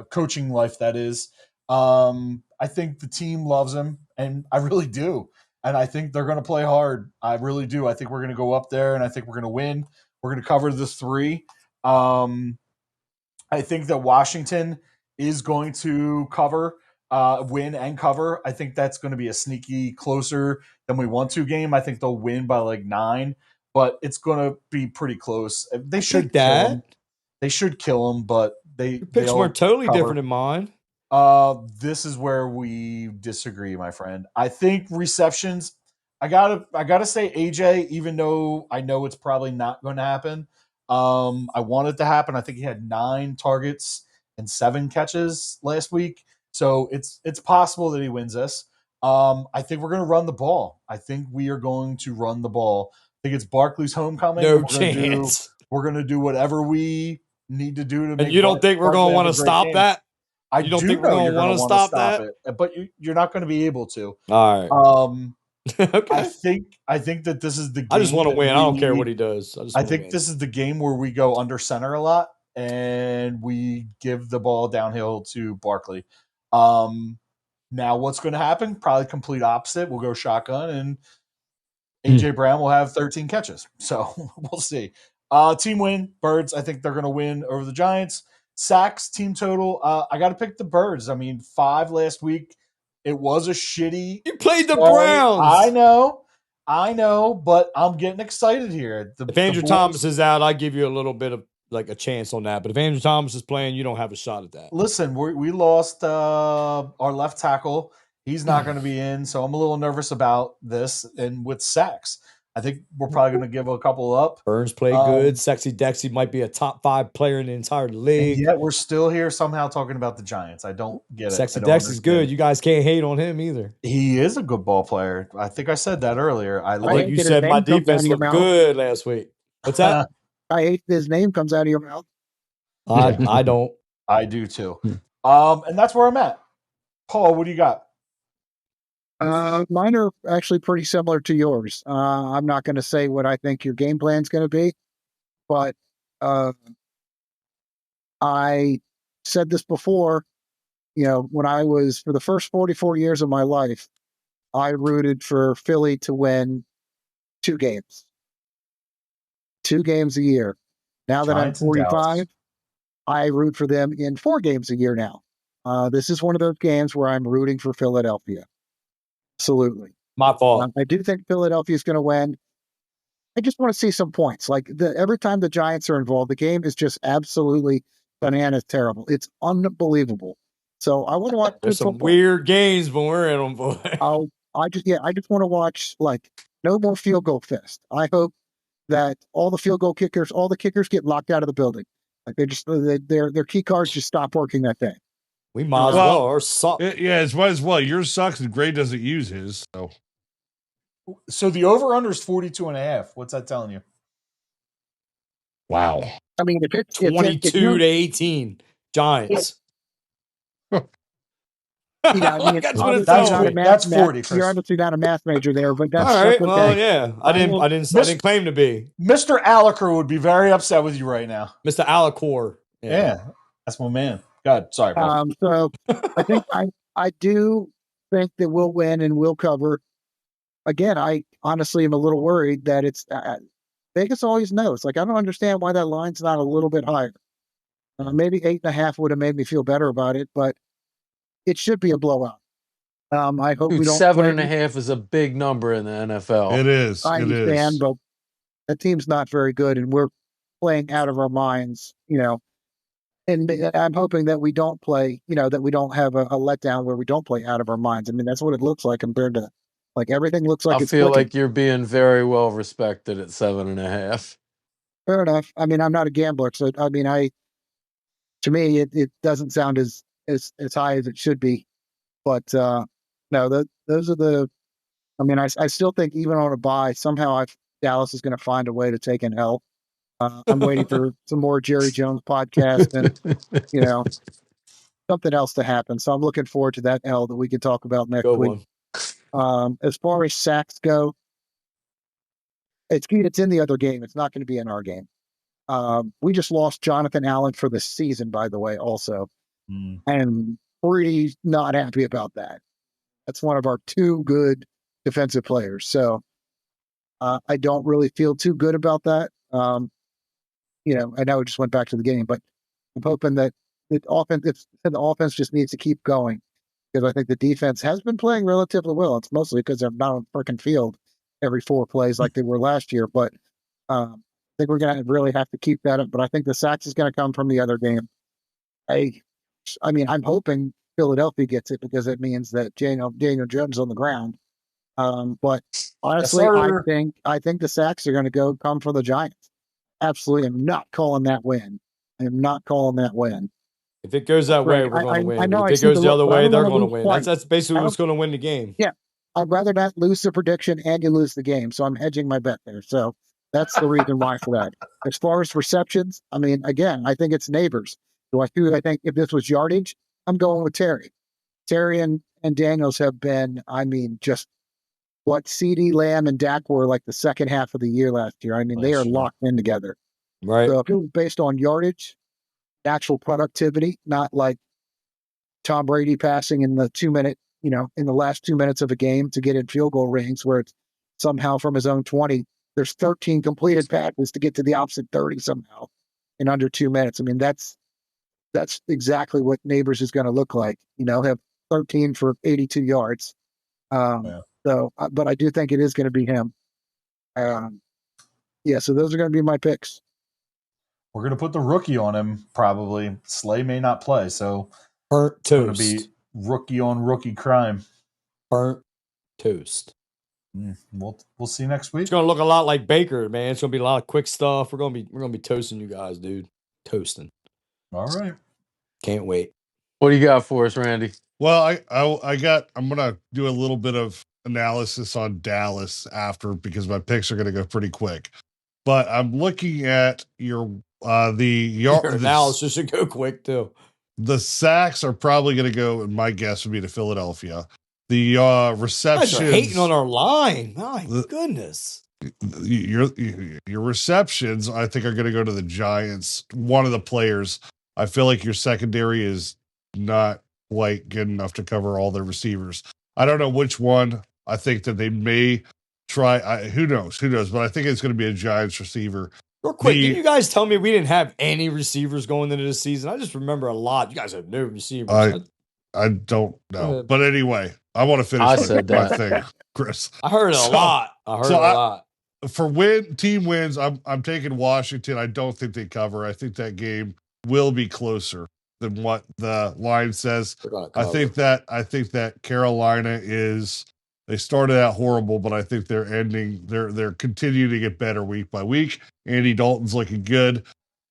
Coaching life, that is. I think the team loves him, and I really do. And I think they're going to play hard. I really do. I think we're going to go up there, and I think we're going to win. We're going to cover the 3. I think that Washington is going to win and cover. I think that's going to be a sneaky closer than we want to game. I think they'll win by like 9, but it's going to be pretty close. They should kill him. They should kill him, but Your picks weren't totally different than mine. This is where we disagree, my friend. I think receptions. I gotta say AJ, even though I know it's probably not going to happen. I want it to happen. I think he had 9 targets and 7 catches last week, so it's possible that he wins this. I think we're going to run the ball. I think we are going to run the ball. I think it's Barkley's homecoming. No chance. We're going to do whatever we need to do to. And you don't think we're going to want to stop that? You don't think we're going to want to stop that? it, but you're not going to be able to. All right. Okay. I think that this is the game. I just want to win. I don't care what he does. I think this is the game where we go under center a lot and we give the ball downhill to Barkley. Now what's going to happen? Probably complete opposite. We'll go shotgun and AJ Brown will have 13 catches. So we'll see. Team win, Birds. I think they're going to win over the Giants. Sacks, team total. I got to pick the Birds. I mean, 5 last week. It was a shitty. You played the Browns. I know, but I'm getting excited here. If Andrew Thomas is out, I give you a little bit of like a chance on that. But if Andrew Thomas is playing, you don't have a shot at that. Listen, we lost our left tackle. He's not going to be in, so I'm a little nervous about this. And with sacks, I think we're probably going to give a couple up. Burns played good. Sexy Dexy might be a top 5 player in the entire league. And yet we're still here somehow talking about the Giants. I don't get it. Sexy Dexy's good. You guys can't hate on him either. He is a good ball player. I think I said that earlier. I think you said my defense looked good last week. What's that? I hate his name comes out of your mouth. I don't. I do too. And that's where I'm at. Paul, what do you got? Mine are actually pretty similar to yours. I'm not going to say what I think your game plan is going to be, but I said this before. You know, when I was, for the first 44 years of my life, I rooted for Philly to win 2 games. 2 games a year. Now that Giants I'm 45, I root for them in 4 games a year now. This is one of those games where I'm rooting for Philadelphia. Absolutely. My fault. I do think Philadelphia is going to win. I just want to see some points. Like every time the Giants are involved, the game is just absolutely bananas terrible. It's unbelievable. So I want to watch. There's some weird games when we're in them, boy. I just want to watch like no more field goal fest. I hope that all the field goal kickers, all the kickers get locked out of the building. Like their key cards just stop working that day. We might as well. Or suck. Yeah, as well. Yours sucks and Gray doesn't use his. So the over-under is 42.5. What's that telling you? Wow. I mean, if it's 22 to 18, Giants. I mean, That's what it That's tells me. great. That's 40, Chris. You're obviously not a math major there, but that's, All right. that's okay. Well, yeah. I didn't claim to be. Mr. Aliker would be very upset with you right now. Mr. Alacor. Yeah, that's my man. God, sorry, bro. So I think I do think that we'll win and we'll cover. Again, I honestly am a little worried that it's Vegas always knows. Like, I don't understand why that line's not a little bit higher. Maybe 8.5 would have made me feel better about it, but it should be a blowout. I hope we don't. 7.5 is a big number in the NFL. It is. I understand, but that team's not very good, and we're playing out of our minds, And I'm hoping that we don't play, that we don't have a letdown where we don't play out of our minds. I mean, that's what it looks like compared to, everything looks like I it's feel clicking. like you're being very well respected at 7.5. Fair enough. I mean, I'm not a gambler, so I mean, to me, it doesn't sound as high as it should be. But no, those are the. I mean, I still think even on a bye, somehow Dallas is going to find a way to take an L. I'm waiting for some more Jerry Jones podcast and something else to happen. So I'm looking forward to that L that we can talk about next week. As far as sacks go, it's in the other game. It's not going to be in our game. We just lost Jonathan Allen for the season, by the way, also. And pretty not happy about that. That's one of our two good defensive players. So I don't really feel too good about that. I know it just went back to the game, but I'm hoping that the offense just needs to keep going, because I think the defense has been playing relatively well. It's mostly because they're not on the freaking field every 4 plays like they were last year. But I think we're going to really have to keep that up. But I think the sacks is going to come from the other game. I mean, I'm hoping Philadelphia gets it, because it means that Daniel Jones is on the ground. But honestly, Yes, I think the sacks are going to come for the Giants. Absolutely, I'm not calling that win. I am not calling that win. If it goes that way, we're going to win. I know if it goes the other way, they're going to win. Twice. That's basically what's going to win the game. Yeah, I'd rather not lose the prediction and you lose the game. So I'm hedging my bet there. So that's the reason why for that. As far as receptions, I mean, again, I think it's neighbors. I think if this was yardage, I'm going with Terry. Terry and Daniels have been, I mean, just what CD Lamb and Dak were like the second half of the year last year. I mean, they are locked in together. Right. So if it was based on yardage, actual productivity, not like Tom Brady passing in the 2-minute, in the last 2 minutes of a game to get in field goal range, where it's somehow from his own 20, there's 13 completed passes to get to the opposite 30 somehow in under 2 minutes. I mean, that's exactly what Neighbors is going to look like. Have 13 for 82 yards. So, but I do think it is going to be him. So those are going to be my picks. We're going to put the rookie on him, probably. Slay may not play, so burnt it's toast. going to be rookie on rookie crime. Burnt toast. We'll see next week. It's going to look a lot like Baker, man. It's going to be a lot of quick stuff. We're going to be toasting you guys, dude. Toasting. All right. Can't wait. What do you got for us, Randy? Well, I'm going to do a little bit of analysis on Dallas after, because my picks are going to go pretty quick. But I'm looking at your analysis should go quick too. The sacks are probably going to go, and my guess would be to Philadelphia. The receptions, you guys are hating on our line. My goodness. Your receptions, I think, are going to go to the Giants. One of the players, I feel like your secondary is not quite good enough to cover all their receivers. I don't know which one. I think that they may try. Who knows? But I think it's going to be a Giants receiver. Real quick, didn't you guys tell me we didn't have any receivers going into this season? I just remember a lot. You guys have no receivers. I don't know. But anyway, I want to finish my thing, Chris. I heard a lot. I heard a lot. For team wins, I'm taking Washington. I don't think they cover. I think that game will be closer than what the line says. I think that Carolina is. They started out horrible, but I think they're continuing to get better week by week. Andy Dalton's looking good.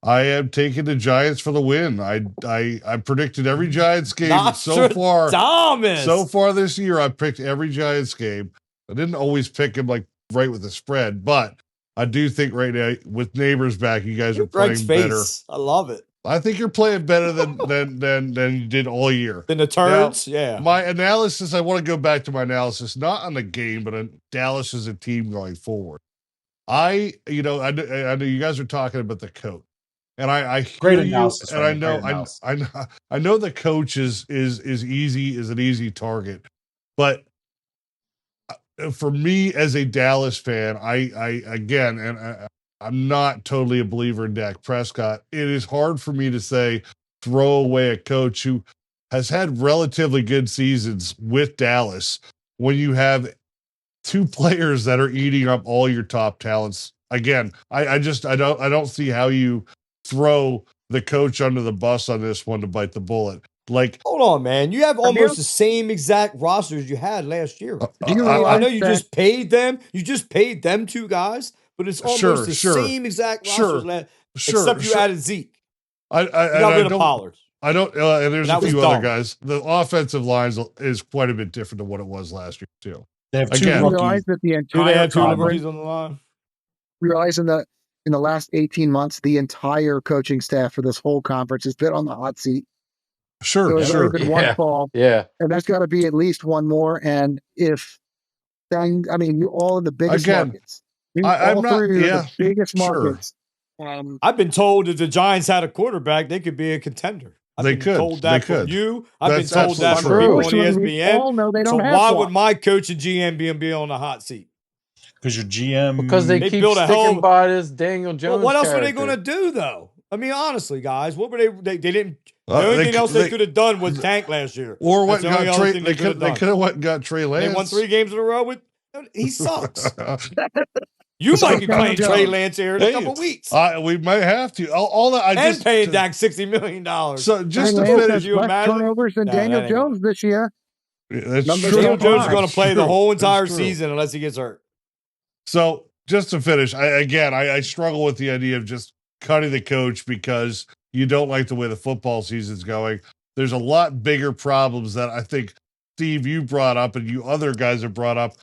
I am taking the Giants for the win. I predicted every Giants game so far. So far this year, I picked every Giants game. I didn't always pick them like right with the spread, but I do think right now, with Neighbors back, you guys are Greg's playing better. face. I love it. I think you're playing better than you did all year. Then the turds, yeah. My analysis, I want to go back to my analysis, not on the game, but on Dallas as a team going forward. I know you guys are talking about the coach, and I Great hear you, analysis, and Frank, great analysis. I know the coach is an easy target, but for me as a Dallas fan, I'm not totally a believer in Dak Prescott. It is hard for me to say throw away a coach who has had relatively good seasons with Dallas when you have two players that are eating up all your top talents. Again, I don't see how you throw the coach under the bus on this one to bite the bullet. Like, hold on, man. You have almost the same exact rosters you had last year. I know you just paid them. You just paid them two guys, but it's almost the same exact rosters except you added Zeke. I got rid of Pollard. I don't. And there's a few other guys. The offensive lines is quite a bit different than what it was last year too. They have two rookies. That the Do they have two entire rookies on the line? Realizing that in the last 18 months, the entire coaching staff for this whole conference has been on the hot seat. Sure. Been one fall. Yeah. And there's got to be at least one more. And if then, I mean, you're all in the biggest markets. I'm not. The biggest markets. I've been told that the Giants had a quarterback, they could be a contender. I've been told that from you. I've been told that from people on ESPN. So why would my coach and GM be on the hot seat? Because your GM, because they keep sticking by this Daniel Jones. Well, what else were they going to do, though? I mean, honestly, guys, what were they didn't. The only thing else they could have done was tank last year. Or what got Trey? They could have went and got Trey Lance. They won 3 games in a row with. He sucks. You might be playing Trey Lance here in a couple weeks. We might have to. All that paying Dak $60 million. So just to finish, you imagine turnovers than Daniel Jones this year. That's true. Daniel Jones is going to play the whole entire season unless he gets hurt. So just to finish, I struggle with the idea of just cutting the coach because you don't like the way the football season's going. There's a lot bigger problems that I think, Steve, you brought up and you other guys have brought up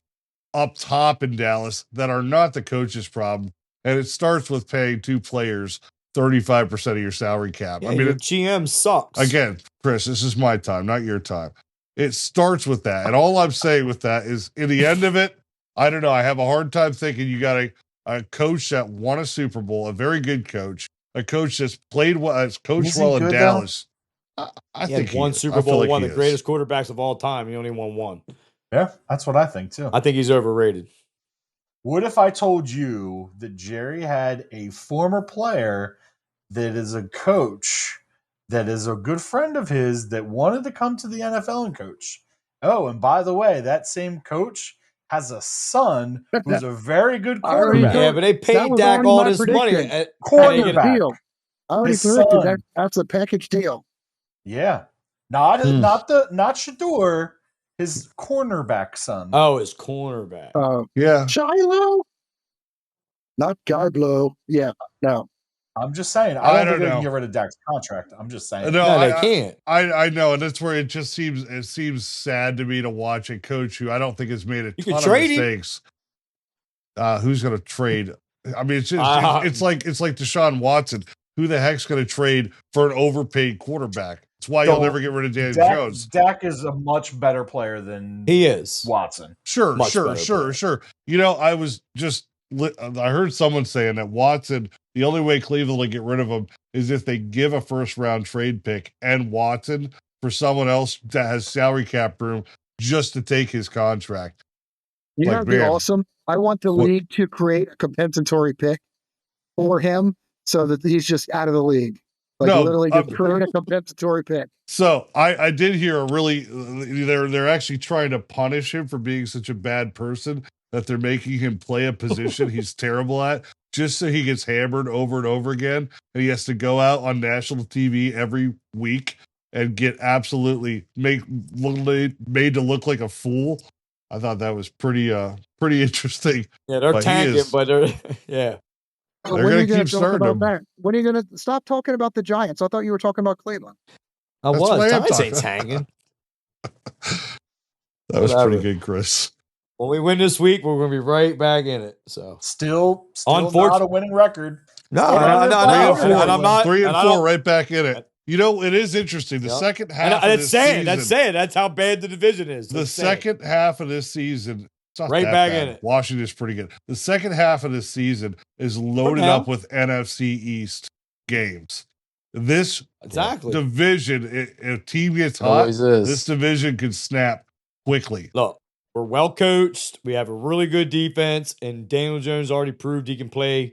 top in Dallas that are not the coach's problem. And it starts with paying 2 players 35% of your salary cap. Yeah, I mean, your GM sucks. Again, Chris, this is my time, not your time. It starts with that. And all I'm saying with that is, in the end of it, I don't know. I have a hard time thinking you got a coach that won a Super Bowl, a very good coach, a coach that's played well, has coached well in Dallas. I think he won Super Bowl, one of the greatest quarterbacks of all time. He only won 1. Yeah, that's what I think too. I think he's overrated. What if I told you that Jerry had a former player that is a coach that is a good friend of his that wanted to come to the NFL and coach? Oh, and by the way, that same coach has a son who's a very good quarterback. Yeah, but they paid Dak all this money at quarterback. Deal. I already predicted that's a package deal. Yeah, not Shador. His cornerback son. Oh, his cornerback. Yeah. Shiloh? Not Godblow. Yeah, no. I'm just saying. I don't think they can get rid of Dak's contract. I'm just saying. No, they can't. I know, and that's where it just seems sad to me to watch a coach who I don't think has made a ton of mistakes. Who's going to trade? I mean, it's like Deshaun Watson. Who the heck's going to trade for an overpaid quarterback? That's why you'll never get rid of Daniel Jones. Dak is a much better player than he is. Watson. Sure. You know, I heard someone saying that Watson, the only way Cleveland will get rid of him is if they give a first-round trade pick and Watson for someone else that has salary cap room just to take his contract. You know, that'd be awesome. I want the league to create a compensatory pick for him so that he's just out of the league. Literally just create a compensatory pick. So I did hear they're actually trying to punish him for being such a bad person that they're making him play a position he's terrible at just so he gets hammered over and over again. And he has to go out on national TV every week and get absolutely made to look like a fool. I thought that was pretty interesting. Yeah, they're tanking, but they're they're going to keep starting them. When are you going to stop talking about the Giants? I thought you were talking about Cleveland. I was. Giants ain't hanging. That was pretty good, Chris. When we win this week, we're going to be right back in it. So Still not a winning record. No, Still and I'm not 3 and and I 4, don't- right back in it. You know, it is interesting. The second half of this season. That's how bad the division is. The second half of this season, it's not Right that back bad. in it. Washington's pretty good. The second half of this season is loaded now. up with NFC East games. This Exactly. division, if a team gets hot, Always is. this division could snap quickly. Look, we're well coached. We have a really good defense, and Daniel Jones already proved he can play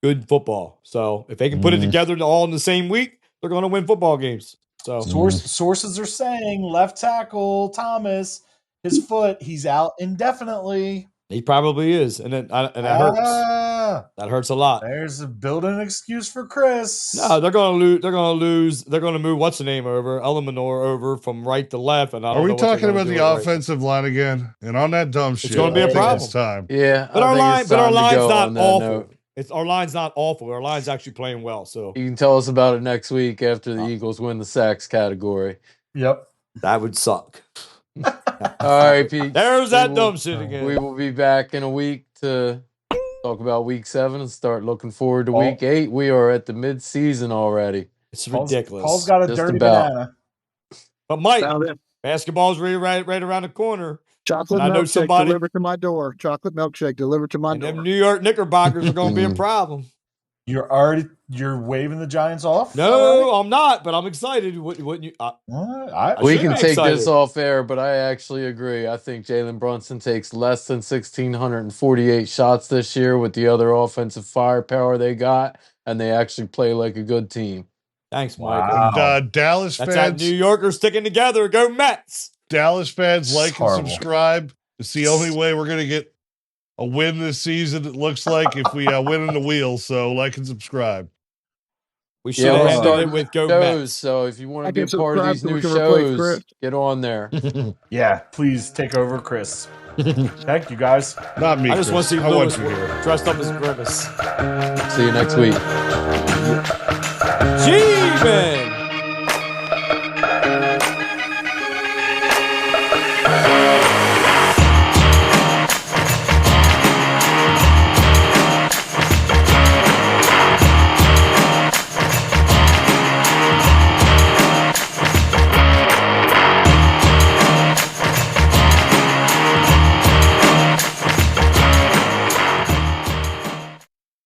good football. So if they can put it together all in the same week, they're going to win football games. So Sources are saying left tackle Thomas, his foot, he's out indefinitely. he probably is, and that hurts. That hurts a lot. There's a built-in excuse for Chris. No, they're going to lose. They're going to lose. They're going to move what's the name over Eleanor over from right to left. And I don't Are we know what they're talking gonna about do the right. offensive line again? And on that dumb shit, gonna be a I think problem. It's time. Yeah, But I our think line, it's but our time to line's go not on that awful. note. Our line's not awful. Our line's actually playing well. So You can tell us about it next week after the Eagles win the sacks category. Yep. that would suck. All right, Pete. There's that We dumb will- shit again. We will be back in a week to talk about week 7 and start looking forward to Paul- week 8. We are at the mid-season already. It's ridiculous. Paul's got a Just dirty about. banana. But Mike, Found it. basketball's right around the corner. Chocolate And I know milkshake somebody- delivered to my door. Chocolate milkshake delivered to my And door. them New York Knickerbockers are going to be a problem. You're waving the Giants off? No, I'm not, but I'm excited. Wouldn't you? We should can be take excited. this off air, but I actually agree. I think Jalen Brunson takes less than 1,648 shots this year with the other offensive firepower they got, and they actually play like a good team. Thanks, Mike. Wow. And Dallas That's how fans, New Yorkers sticking together. Go Mets. Dallas fans, like and Horrible. subscribe. It's the only way we're gonna get a win this season. It looks like if we win in the wheel. So like and subscribe. We should Yeah, have we're ended starting it with Go shows, Mets. so if you want to I be a can part of subscribe these so we new can replace shows, Chris. get on there. Yeah, please take over, Chris. Thank you, guys. Not me. I just want Chris. to see I want Lewis you here. dressed up as Grimace. See you next week.